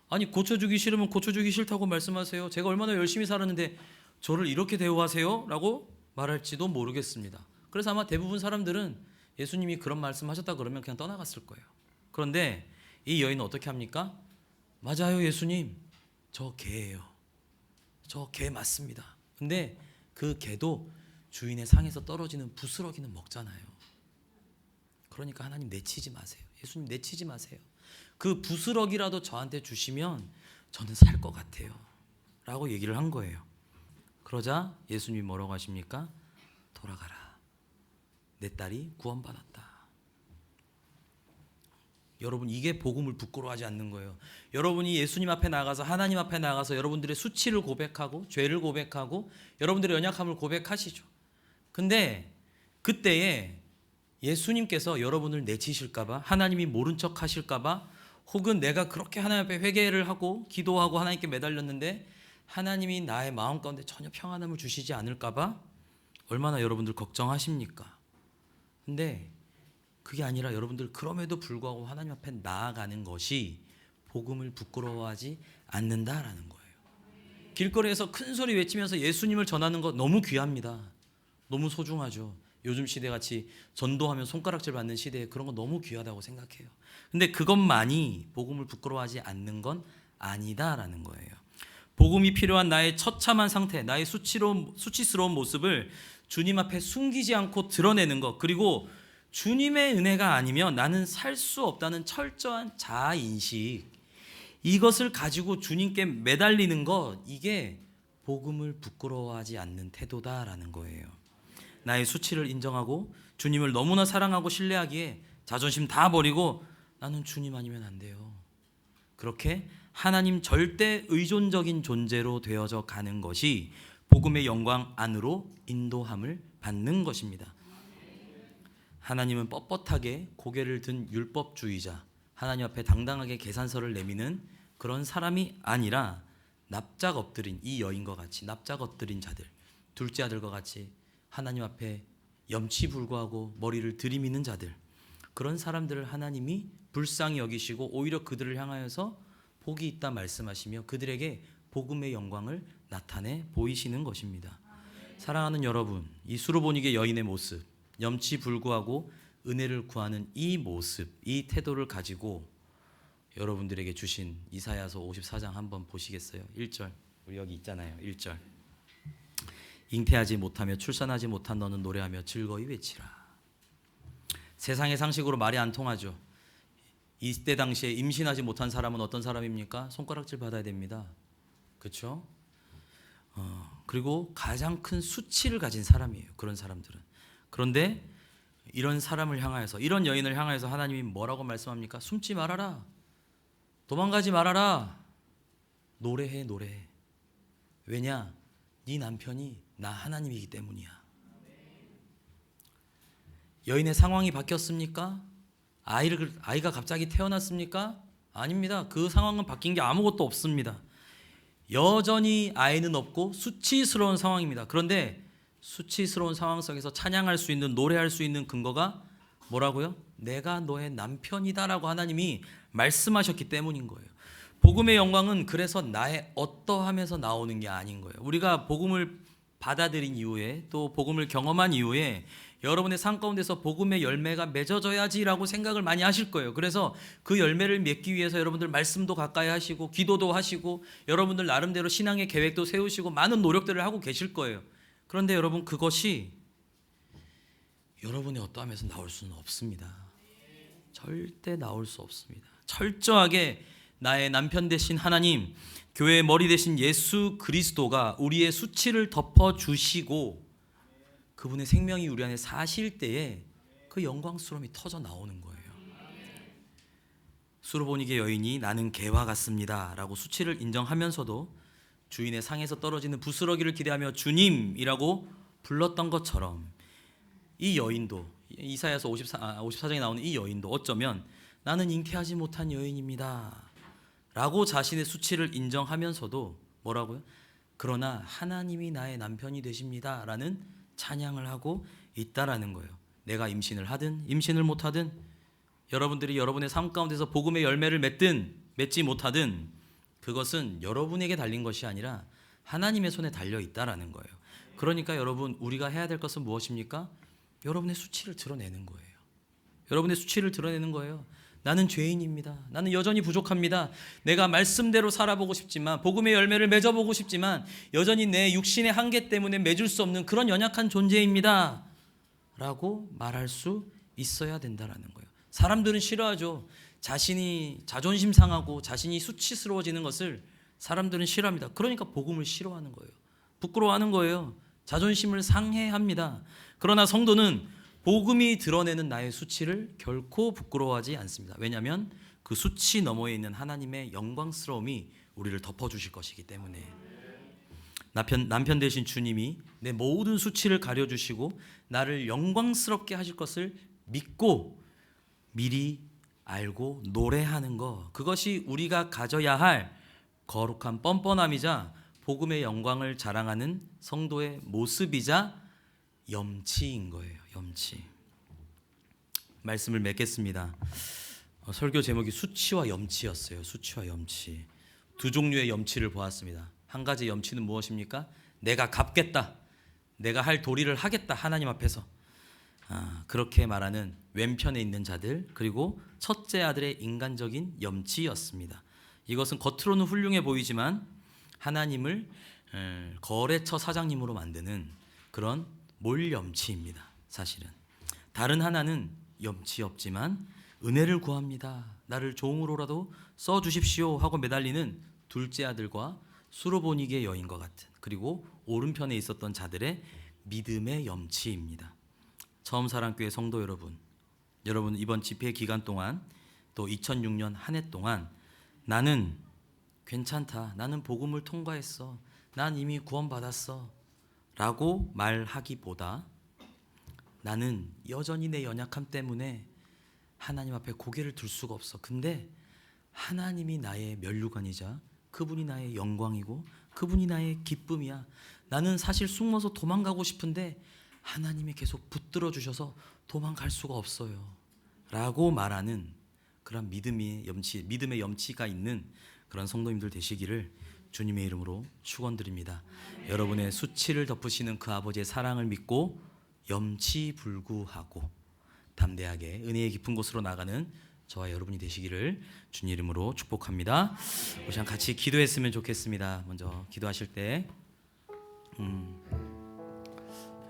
아니 고쳐주기 싫으면 고쳐주기 싫다고 말씀하세요. 제가 얼마나 열심히 살았는데 저를 이렇게 대우하세요? 라고 말할지도 모르겠습니다. 그래서 아마 대부분 사람들은 예수님이 그런 말씀하셨다 그러면 그냥 떠나갔을 거예요. 그런데 이 여인은 어떻게 합니까? 맞아요 예수님, 저 개예요. 저 개 맞습니다. 근데 그 개도 주인의 상에서 떨어지는 부스러기는 먹잖아요. 그러니까 하나님 내치지 마세요. 예수님 내치지 마세요. 그 부스러기라도 저한테 주시면 저는 살 것 같아요 라고 얘기를 한 거예요. 그러자 예수님이 뭐라고 하십니까? 돌아가라. 내 딸이 구원받았다. 여러분, 이게 복음을 부끄러워하지 않는 거예요. 여러분이 예수님 앞에 나가서, 하나님 앞에 나가서 여러분들의 수치를 고백하고 죄를 고백하고 여러분들의 연약함을 고백하시죠. 근데 그때에 예수님께서 여러분을 내치실까 봐, 하나님이 모른 척 하실까 봐, 혹은 내가 그렇게 하나님 앞에 회개를 하고 기도하고 하나님께 매달렸는데 하나님이 나의 마음 가운데 전혀 평안함을 주시지 않을까 봐 얼마나 여러분들 걱정하십니까? 근데 그게 아니라 여러분들 그럼에도 불구하고 하나님 앞에 나아가는 것이 복음을 부끄러워하지 않는다라는 거예요. 길거리에서 큰 소리 외치면서 예수님을 전하는 거 너무 귀합니다. 너무 소중하죠. 요즘 시대같이 전도하면 손가락질 받는 시대에 그런 거 너무 귀하다고 생각해요. 근데 그것만이 복음을 부끄러워하지 않는 건 아니다라는 거예요. 복음이 필요한 나의 처참한 상태, 나의 수치스러운 모습을 주님 앞에 숨기지 않고 드러내는 것, 그리고 주님의 은혜가 아니면 나는 살 수 없다는 철저한 자아인식, 이것을 가지고 주님께 매달리는 것, 이게 복음을 부끄러워하지 않는 태도다라는 거예요. 나의 수치를 인정하고 주님을 너무나 사랑하고 신뢰하기에 자존심 다 버리고 나는 주님 아니면 안 돼요. 그렇게 하나님 절대 의존적인 존재로 되어져 가는 것이 복음의 영광 안으로 인도함을 받는 것입니다. 하나님은 뻣뻣하게 고개를 든 율법주의자, 하나님 앞에 당당하게 계산서를 내미는 그런 사람이 아니라 납작 엎드린 이 여인과 같이 납작 엎드린 자들, 둘째 아들과 같이 하나님 앞에 염치불구하고 머리를 들이미는 자들, 그런 사람들을 하나님이 불쌍히 여기시고 오히려 그들을 향하여서 복이 있다 말씀하시며 그들에게 복음의 영광을 나타내 보이시는 것입니다. 사랑하는 여러분, 이 수로보니게 여인의 모습, 염치불구하고 은혜를 구하는 이 모습, 이 태도를 가지고 여러분들에게 주신 이사야서 54장 한번 보시겠어요? 1절, 우리 여기 있잖아요. 1절, 잉태하지 못하며 출산하지 못한 너는 노래하며 즐거이 외치라. 세상의 상식으로 말이 안 통하죠. 이때 당시에 임신하지 못한 사람은 어떤 사람입니까? 손가락질 받아야 됩니다. 그렇죠? 그리고 가장 큰 수치를 가진 사람이에요. 그런 사람들은. 그런데 이런 사람을 향하여서, 이런 여인을 향하여서 하나님이 뭐라고 말씀합니까? 숨지 말아라. 도망가지 말아라. 노래해, 노래해. 왜냐? 네 남편이 나 하나님이기 때문이야. 여인의 상황이 바뀌었습니까? 아이가 갑자기 태어났습니까? 아닙니다. 그 상황은 바뀐 게 아무것도 없습니다. 여전히 아이는 없고 수치스러운 상황입니다. 그런데 수치스러운 상황 속에서 찬양할 수 있는, 노래할 수 있는 근거가 뭐라고요? 내가 너의 남편이다라고 하나님이 말씀하셨기 때문인 거예요. 복음의 영광은 그래서 나의 어떠함에서 나오는 게 아닌 거예요. 우리가 복음을 받아들인 이후에, 또 복음을 경험한 이후에 여러분의 삶 가운데서 복음의 열매가 맺어져야지라고 생각을 많이 하실 거예요. 그래서 그 열매를 맺기 위해서 여러분들 말씀도 가까이 하시고 기도도 하시고 여러분들 나름대로 신앙의 계획도 세우시고 많은 노력들을 하고 계실 거예요. 그런데 여러분, 그것이 여러분의 어떠함에서 나올 수는 없습니다. 절대 나올 수 없습니다. 철저하게 나의 남편 되신 하나님, 교회의 머리 되신 예수 그리스도가 우리의 수치를 덮어주시고 그분의 생명이 우리 안에 사실 때에 그 영광스러움이 터져 나오는 거예요. 수로보니게 여인이 나는 개와 같습니다 라고 수치를 인정하면서도 주인의 상에서 떨어지는 부스러기를 기대하며 주님이라고 불렀던 것처럼 이 여인도 이사야서 54장에 나오는 이 여인도 어쩌면 나는 잉태하지 못한 여인입니다 라고 자신의 수치를 인정하면서도 뭐라고요? 그러나 하나님이 나의 남편이 되십니다 라는 찬양을 하고 있다라는 거예요. 내가 임신을 하든 임신을 못하든, 여러분들이 여러분의 삶 가운데서 복음의 열매를 맺든 맺지 못하든, 그것은 여러분에게 달린 것이 아니라 하나님의 손에 달려 있다라는 거예요. 그러니까 여러분, 우리가 해야 될 것은 무엇입니까? 여러분의 수치를 드러내는 거예요. 여러분의 수치를 드러내는 거예요. 나는 죄인입니다. 나는 여전히 부족합니다. 내가 말씀대로 살아보고 싶지만, 복음의 열매를 맺어보고 싶지만 여전히 내 육신의 한계 때문에 맺을 수 없는 그런 연약한 존재입니다 라고 말할 수 있어야 된다라는 거예요. 사람들은 싫어하죠. 자신이 자존심 상하고 자신이 수치스러워지는 것을 사람들은 싫어합니다. 그러니까 복음을 싫어하는 거예요. 부끄러워하는 거예요. 자존심을 상해합니다. 그러나 성도는 복음이 드러내는 나의 수치를 결코 부끄러워하지 않습니다. 왜냐하면 그 수치 너머에 있는 하나님의 영광스러움이 우리를 덮어주실 것이기 때문에. 남편 되신 주님이 내 모든 수치를 가려주시고 나를 영광스럽게 하실 것을 믿고 미리 알고 노래하는 것, 그것이 우리가 가져야 할 거룩한 뻔뻔함이자 복음의 영광을 자랑하는 성도의 모습이자 염치인 거예요. 염치. 말씀을 맺겠습니다. 설교 제목이 수치와 염치였어요. 수치와 염치. 두 종류의 염치를 보았습니다. 한 가지 염치는 무엇입니까? 내가 갚겠다, 내가 할 도리를 하겠다, 하나님 앞에서. 그렇게 말하는 왼편에 있는 자들, 그리고 첫째 아들의 인간적인 염치였습니다. 이것은 겉으로는 훌륭해 보이지만 하나님을 거래처 사장님으로 만드는 그런 몰염치입니다. 사실은 다른 하나는 염치 없지만 은혜를 구합니다, 나를 종으로라도 써주십시오 하고 매달리는 둘째 아들과 수로보니게 여인과 같은, 그리고 오른편에 있었던 자들의 믿음의 염치입니다. 처음 사랑교회 성도 여러분, 여러분 이번 집회 기간 동안 또 2006년 한 해 동안 나는 괜찮다, 나는 복음을 통과했어, 난 이미 구원받았어 라고 말하기보다 나는 여전히 내 연약함 때문에 하나님 앞에 고개를 들 수가 없어. 근데 하나님이 나의 면류관이자 그분이 나의 영광이고 그분이 나의 기쁨이야. 나는 사실 숨어서 도망가고 싶은데 하나님이 계속 붙들어 주셔서 도망갈 수가 없어요 라고 말하는 그런 믿음의 염치가 있는 그런 성도님들 되시기를 주님의 이름으로 축원드립니다. 여러분의 수치를 덮으시는 그 아버지의 사랑을 믿고 염치불구하고 담대하게 은혜의 깊은 곳으로 나가는 저와 여러분이 되시기를 주님 이름으로 축복합니다. 우리 같이 기도했으면 좋겠습니다. 먼저 기도하실 때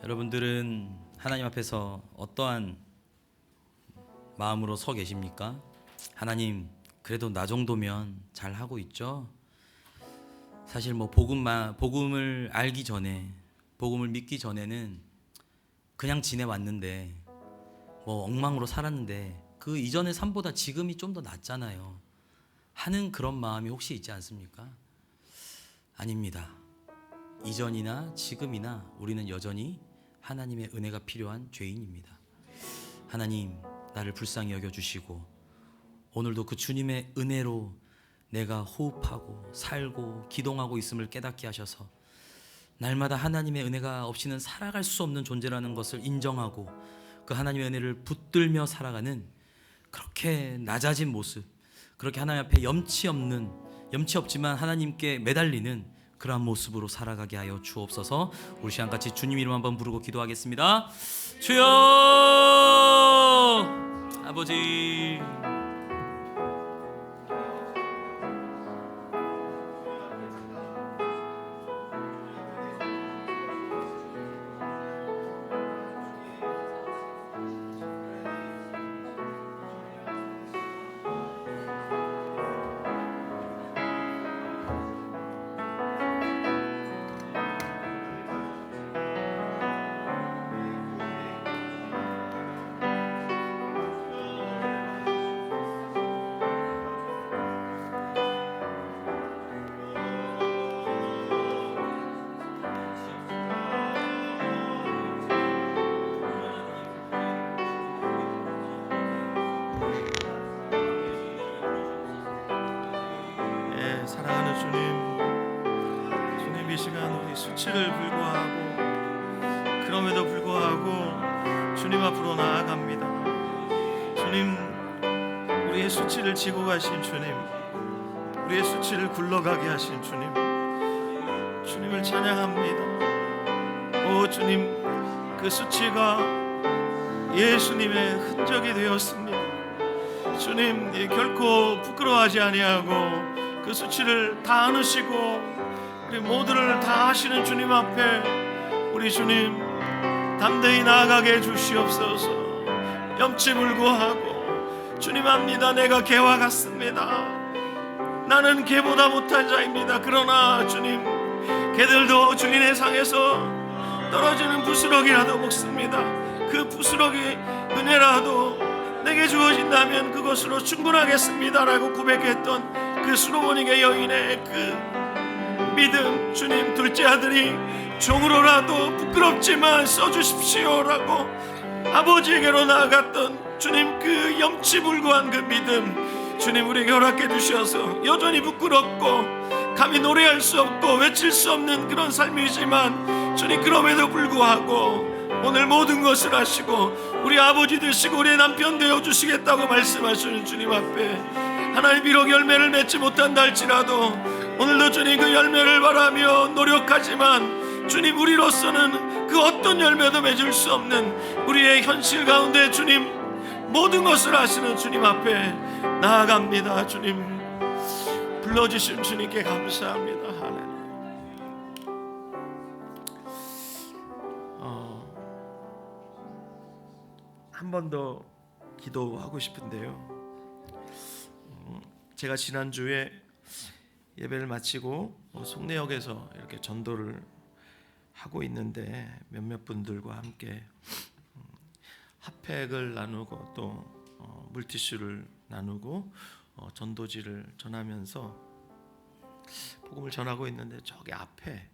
여러분들은 하나님 앞에서 어떠한 마음으로 서 계십니까? 하나님, 그래도 나 정도면 잘 하고 있죠? 사실 복음을 알기 전에, 복음을 믿기 전에는 그냥 지내왔는데 엉망으로 살았는데 그 이전의 삶보다 지금이 좀 더 낫잖아요 하는 그런 마음이 혹시 있지 않습니까? 아닙니다. 이전이나 지금이나 우리는 여전히 하나님의 은혜가 필요한 죄인입니다. 하나님, 나를 불쌍히 여겨주시고 오늘도 그 주님의 은혜로 내가 호흡하고 살고 기동하고 있음을 깨닫게 하셔서 날마다 하나님의 은혜가 없이는 살아갈 수 없는 존재라는 것을 인정하고 그 하나님의 은혜를 붙들며 살아가는 그렇게 낮아진 모습, 그렇게 하나님 앞에 염치 없지만 하나님께 매달리는 그러한 모습으로 살아가게 하여 주옵소서. 우리 시간 같이 주님 이름 한번 부르고 기도하겠습니다. 주여 아버지, 시간 우리 수치를 불구하고 그럼에도 불구하고 주님 앞으로 나아갑니다. 주님, 우리의 수치를 지고 가신 주님, 우리의 수치를 굴러가게 하신 주님, 주님을 찬양합니다. 오 주님, 그 수치가 예수님의 흔적이 되었습니다. 주님, 결코 부끄러워하지 아니하고 그 수치를 다 안으시고 우리 모두를 다 하시는 주님 앞에 우리 주님 담대히 나아가게 해주시옵소서. 염치 불구하고 주님 압니다. 내가 개와 같습니다. 나는 개보다 못한 자입니다. 그러나 주님, 개들도 주인의 상에서 떨어지는 부스러기라도 먹습니다. 그 부스러기 은혜라도 내게 주어진다면 그것으로 충분하겠습니다라고 고백했던 그 수로보니게 여인의 그 믿음, 주님, 둘째 아들이 종으로라도 부끄럽지만 써주십시오라고 아버지에게로 나아갔던 주님, 그 염치불구한 그 믿음, 주님 우리에게 허락해 주셔서 여전히 부끄럽고 감히 노래할 수 없고 외칠 수 없는 그런 삶이지만 주님, 그럼에도 불구하고 오늘 모든 것을 하시고 우리 아버지 되시고 우리의 남편 되어주시겠다고 말씀하시는 주님 앞에 하나님, 비록 열매를 맺지 못한다 할지라도 오늘도 주님 그 열매를 바라며 노력하지만 주님, 우리로서는 그 어떤 열매도 맺을 수 없는 우리의 현실 가운데 주님 모든 것을 하시는 주님 앞에 나아갑니다. 주님, 불러주신 주님께 감사합니다. 할렐루야. 한 번 더 기도하고 싶은데요. 제가 지난주에 예배를 마치고 송내역에서 이렇게 전도를 하고 있는데 몇몇 분들과 함께 핫팩을 나누고 또 물티슈를 나누고 전도지를 전하면서 복음을 전하고 있는데 저기 앞에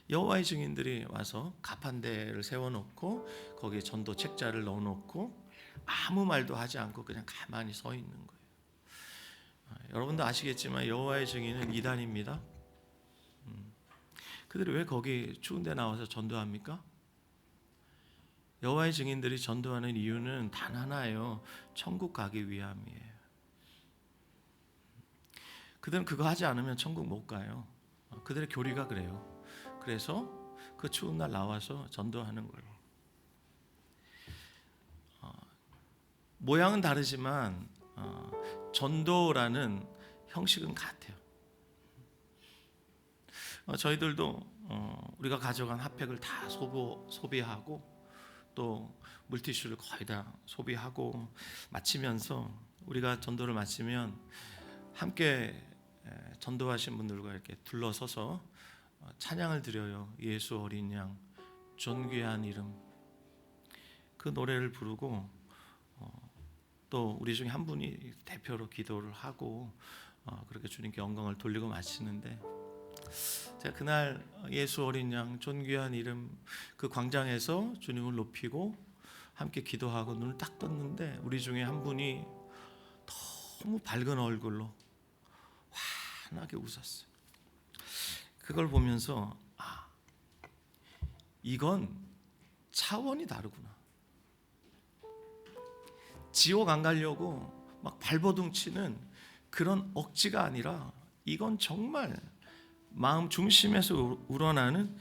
여호와의 증인들이 와서 가판대를 세워놓고 거기에 전도 책자를 넣어놓고 아무 말도 하지 않고 그냥 가만히 서 있는 거예요. 여러분도 아시겠지만 여호와의 증인은 이단입니다. 그들이 왜 거기 추운 데 나와서 전도합니까? 여호와의 증인들이 전도하는 이유는 단 하나예요. 천국 가기 위함이에요. 그들은 그거 하지 않으면 천국 못 가요. 그들의 교리가 그래요. 그래서 그 추운 날 나와서 전도하는 거예요. 모양은 다르지만 전도라는 형식은 같아요. 저희들도 우리가 가져간 핫팩을 다 소비하고 또 물티슈를 거의 다 소비하고 마치면서 우리가 전도를 마치면 함께 전도하신 분들과 이렇게 둘러서서 찬양을 드려요. 예수 어린 양 존귀한 이름, 그 노래를 부르고 또 우리 중에 한 분이 대표로 기도를 하고 그렇게 주님께 영광을 돌리고 마치는데, 제가 그날 예수 어린 양 존귀한 이름 그 광장에서 주님을 높이고 함께 기도하고 눈을 딱 떴는데 우리 중에 한 분이 너무 밝은 얼굴로 환하게 웃었어요. 그걸 보면서 이건 차원이 다르구나. 지옥 안 가려고 막 발버둥 치는 그런 억지가 아니라 이건 정말 마음 중심에서 우러나는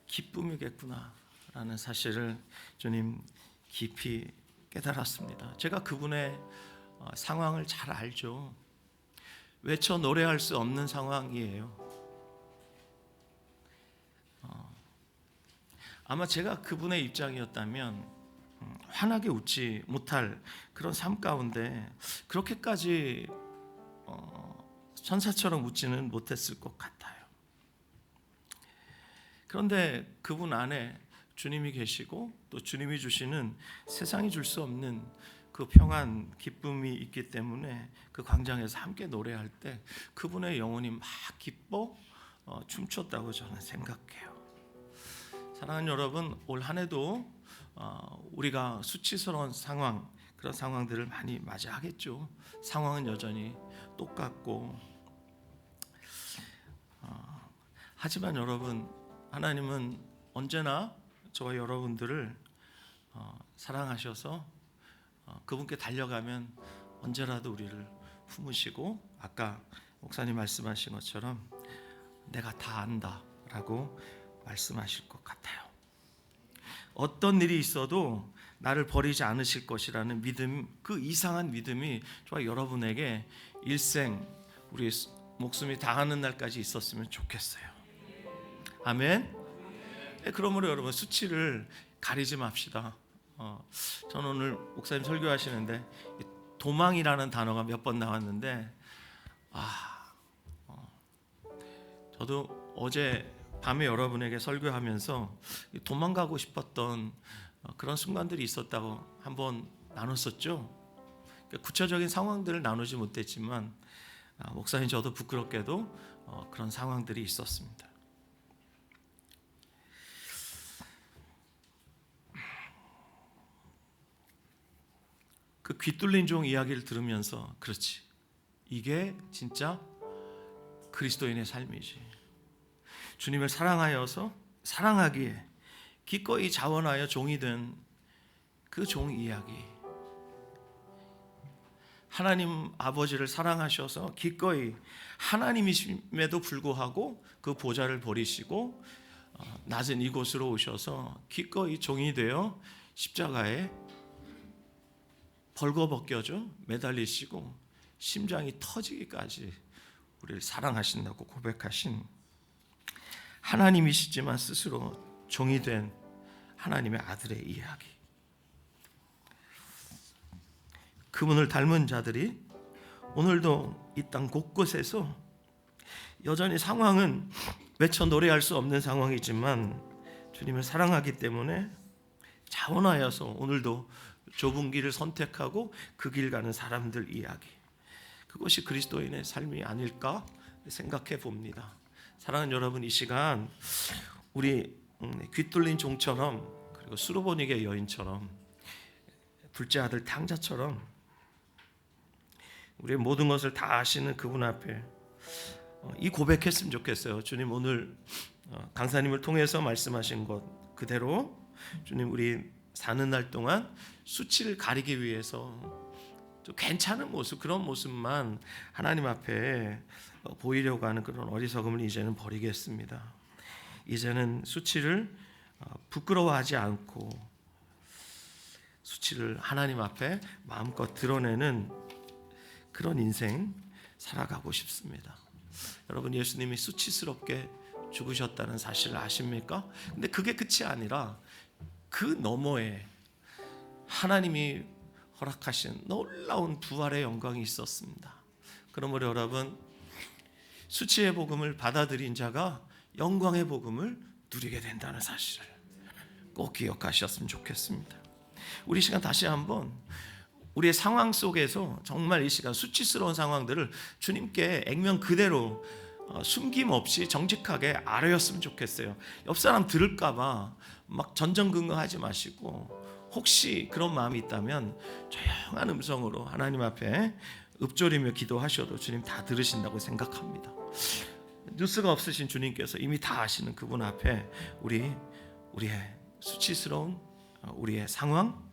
기쁨이겠구나라는 사실을 주님 깊이 깨달았습니다. 제가 그분의 상황을 잘 알죠. 외쳐 노래할 수 없는 상황이에요. 아마 제가 그분의 입장이었다면 환하게 웃지 못할 그런 삶 가운데 그렇게까지 천사처럼 웃지는 못했을 것 같아요. 그런데 그분 안에 주님이 계시고 또 주님이 주시는 세상이 줄 수 없는 그 평안, 기쁨이 있기 때문에 그 광장에서 함께 노래할 때 그분의 영혼이 막 기뻐 춤췄다고 저는 생각해요. 사랑하는 여러분, 올 한 해도 우리가 수치스러운 상황, 그런 상황들을 많이 맞이하겠죠. 상황은 여전히 똑같고 하지만 여러분, 하나님은 언제나 저와 여러분들을 사랑하셔서 그분께 달려가면 언제라도 우리를 품으시고, 아까 목사님 말씀하신 것처럼 내가 다 안다라고 말씀하실 것 같아요. 어떤 일이 있어도 나를 버리지 않으실 것이라는 믿음, 그 이상한 믿음이 저와 여러분에게 일생 우리 목숨이 다하는 날까지 있었으면 좋겠어요. 아멘. 그러므로 여러분, 수치를 가리지 맙시다. 저는 오늘 목사님 설교하시는데 도망이라는 단어가 몇 번 나왔는데, 저도 어제 밤에 여러분에게 설교하면서 도망가고 싶었던 그런 순간들이 있었다고 한번 나눴었죠. 구체적인 상황들을 나누지 못했지만 목사님 저도 부끄럽게도 그런 상황들이 있었습니다. 그 귀뚫린 종 이야기를 들으면서, 그렇지, 이게 진짜 그리스도인의 삶이지. 주님을 사랑하여서 사랑하기에 기꺼이 자원하여 종이 된 그 종 이야기. 하나님 아버지를 사랑하셔서 기꺼이 하나님이심에도 불구하고 그 보좌를 버리시고 낮은 이곳으로 오셔서 기꺼이 종이 되어 십자가에 벌거벗겨져 매달리시고 심장이 터지기까지 우리를 사랑하신다고 고백하신 하나님이시지만 스스로 종이 된 하나님의 아들의 이야기. 그분을 닮은 자들이 오늘도 이 땅 곳곳에서 여전히 상황은 외쳐 노래할 수 없는 상황이지만 주님을 사랑하기 때문에 자원하여서 오늘도 좁은 길을 선택하고 그 길 가는 사람들 이야기. 그것이 그리스도인의 삶이 아닐까 생각해 봅니다. 사랑하는 여러분, 이 시간 우리 귀뚫린 종처럼, 그리고 수로보니게 여인처럼, 둘째 아들 탕자처럼 우리의 모든 것을 다 아시는 그분 앞에 이 고백했으면 좋겠어요. 주님, 오늘 강사님을 통해서 말씀하신 것 그대로 주님, 우리 사는 날 동안 수치를 가리기 위해서 좀 괜찮은 모습, 그런 모습만 하나님 앞에 보이려고 하는 그런 어리석음을 이제는 버리겠습니다. 이제는 수치를 부끄러워하지 않고 수치를 하나님 앞에 마음껏 드러내는 그런 인생 살아가고 싶습니다. 여러분, 예수님이 수치스럽게 죽으셨다는 사실을 아십니까? 근데 그게 끝이 아니라 그 너머에 하나님이 허락하신 놀라운 부활의 영광이 있었습니다. 그러므로 여러분, 수치의 복음을 받아들인 자가 영광의 복음을 누리게 된다는 사실을 꼭 기억하셨으면 좋겠습니다. 우리 시간 다시 한번 우리의 상황 속에서 정말 이 시간 수치스러운 상황들을 주님께 액면 그대로 숨김없이 정직하게 아뢰었으면 좋겠어요. 옆 사람 들을까봐 막 전전긍긍하지 마시고, 혹시 그런 마음이 있다면 조용한 음성으로 하나님 앞에 읊조리며 기도하셔도 주님 다 들으신다고 생각합니다. 뉴스가 없으신 주님께서 이미 다 아시는 그분 앞에 우리의 수치스러운 우리의 상황,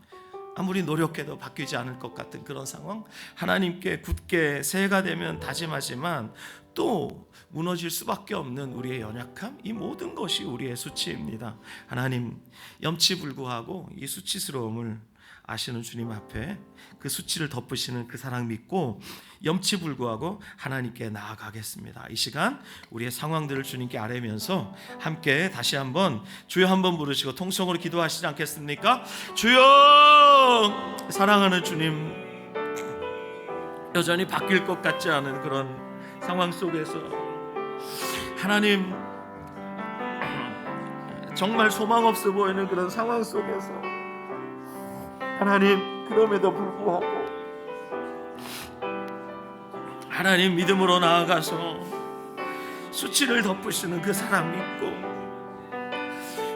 아무리 노력해도 바뀌지 않을 것 같은 그런 상황, 하나님께 굳게 새해가 되면 다짐하지만 또 무너질 수밖에 없는 우리의 연약함, 이 모든 것이 우리의 수치입니다. 하나님, 염치불구하고 이 수치스러움을 아시는 주님 앞에 그 수치를 덮으시는 그 사랑 믿고 염치불구하고 하나님께 나아가겠습니다. 이 시간 우리의 상황들을 주님께 아뢰면서 함께 다시 한번 주여 한번 부르시고 통성으로 기도하시지 않겠습니까? 주여! 사랑하는 주님, 여전히 바뀔 것 같지 않은 그런 상황 속에서 하나님, 정말 소망 없어 보이는 그런 상황 속에서 하나님, 그럼에도 불구하고 하나님 믿음으로 나아가서 수치를 덮으시는 그 사랑 믿고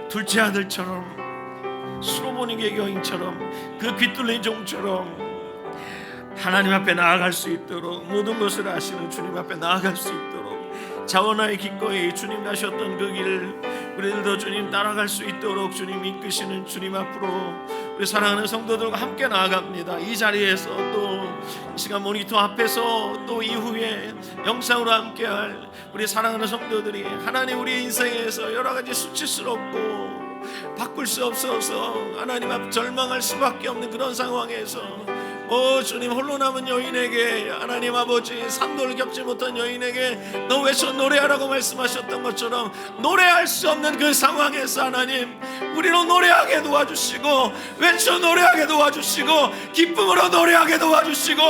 둘째 아들처럼 수로보니게 여인처럼 그 귀뚫린 종처럼 하나님 앞에 나아갈 수 있도록, 모든 것을 아시는 주님 앞에 나아갈 수 있도록 자원하여 기꺼이 주님 가셨던 그 길 우리들도 주님 따라갈 수 있도록 주님 이끄시는 주님 앞으로 우리 사랑하는 성도들과 함께 나아갑니다. 이 자리에서 또 이 시간 모니터 앞에서 또 이후에 영상으로 함께할 우리 사랑하는 성도들이 하나님 우리 인생에서 여러 가지 수치스럽고 바꿀 수 없어서 하나님 앞 절망할 수밖에 없는 그런 상황에서 주님 홀로 남은 여인에게 하나님 아버지 산도를 겪지 못한 여인에게 너 외쳐 노래하라고 말씀하셨던 것처럼 노래할 수 없는 그 상황에서 하나님 우리로 노래하게 도와주시고 외쳐 노래하게 도와주시고 기쁨으로 노래하게 도와주시고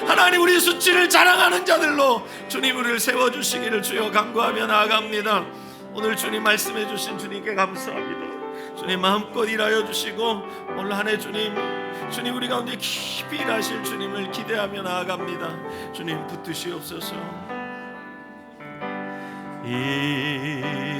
하나님 우리 수치를 자랑하는 자들로 주님 우리를 세워주시기를 주여 간구하며 나아갑니다. 오늘 주님 말씀해 주신 주님께 감사합니다. 주님 마음껏 일하여 주시고 오늘 한 해 주님 우리 가운데 깊이 일하실 주님을 기대하며 나아갑니다. 주님 붙드시옵소서.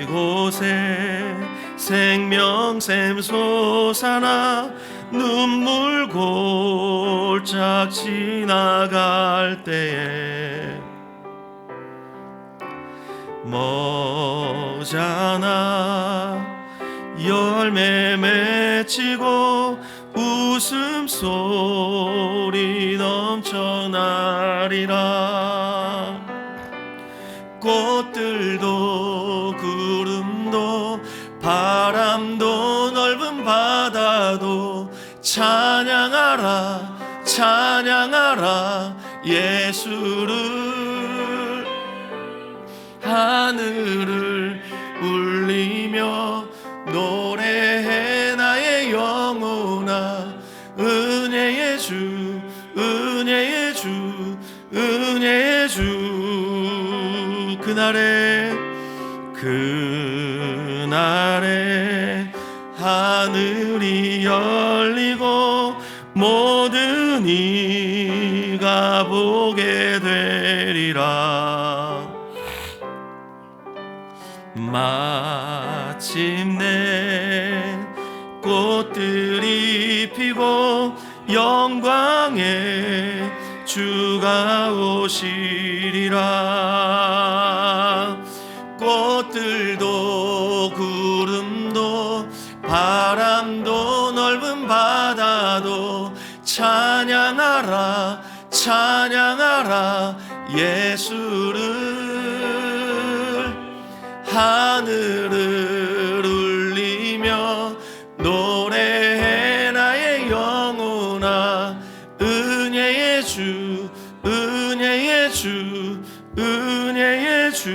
이곳에 생명샘 솟아나 눈물 골짝 지나갈 때에 머잖아 열매 맺히고 웃음소리 넘쳐나리라. 꽃들도 구름도 바람도 넓은 바다도 찬양하라 찬양하라 예수를. 하늘을 울리며 노래해 나의 영혼아 은혜의 주 은혜의 주 은혜의 주. 그날에 하늘이 열리고 모든 이가 보게 되리라. 마침내 꽃들이 피고 영광의 주가 오시리라. 꽃들도 구름도 바람도 넓은 바다도 찬양하라 찬양하라 예수를. 하늘을 울리며 노래해 나의 영혼아 은혜의 주 은혜의 주 은혜의 주.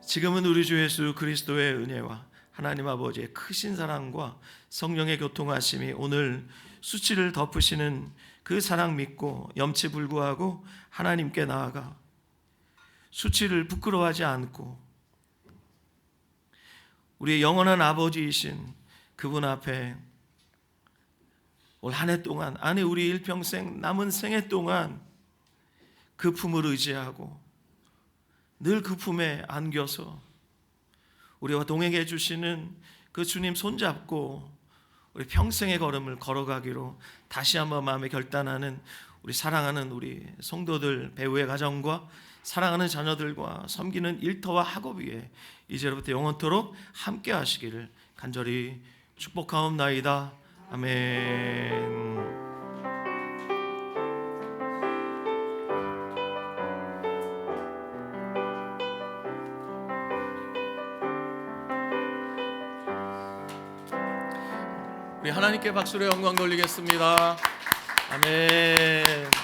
지금은 우리 주 예수 그리스도의 은혜와 하나님 아버지의 크신 사랑과 성령의 교통하심이 오늘 수치를 덮으시는 그 사랑 믿고 염치불구하고 하나님께 나아가 수치를 부끄러워하지 않고 우리의 영원한 아버지이신 그분 앞에 올 한 해 동안 아니 우리 일평생 남은 생애 동안 그 품을 의지하고 늘 그 품에 안겨서 우리와 동행해 주시는 그 주님 손잡고 우리 평생의 걸음을 걸어가기로 다시 한번 마음에 결단하는 우리 사랑하는 우리 성도들 배우의 가정과 사랑하는 자녀들과 섬기는 일터와 학업 위에 이제로부터 영원토록 함께 하시기를 간절히 축복하옵나이다. 아멘. 우리 하나님께 박수로 영광 돌리겠습니다. 아멘.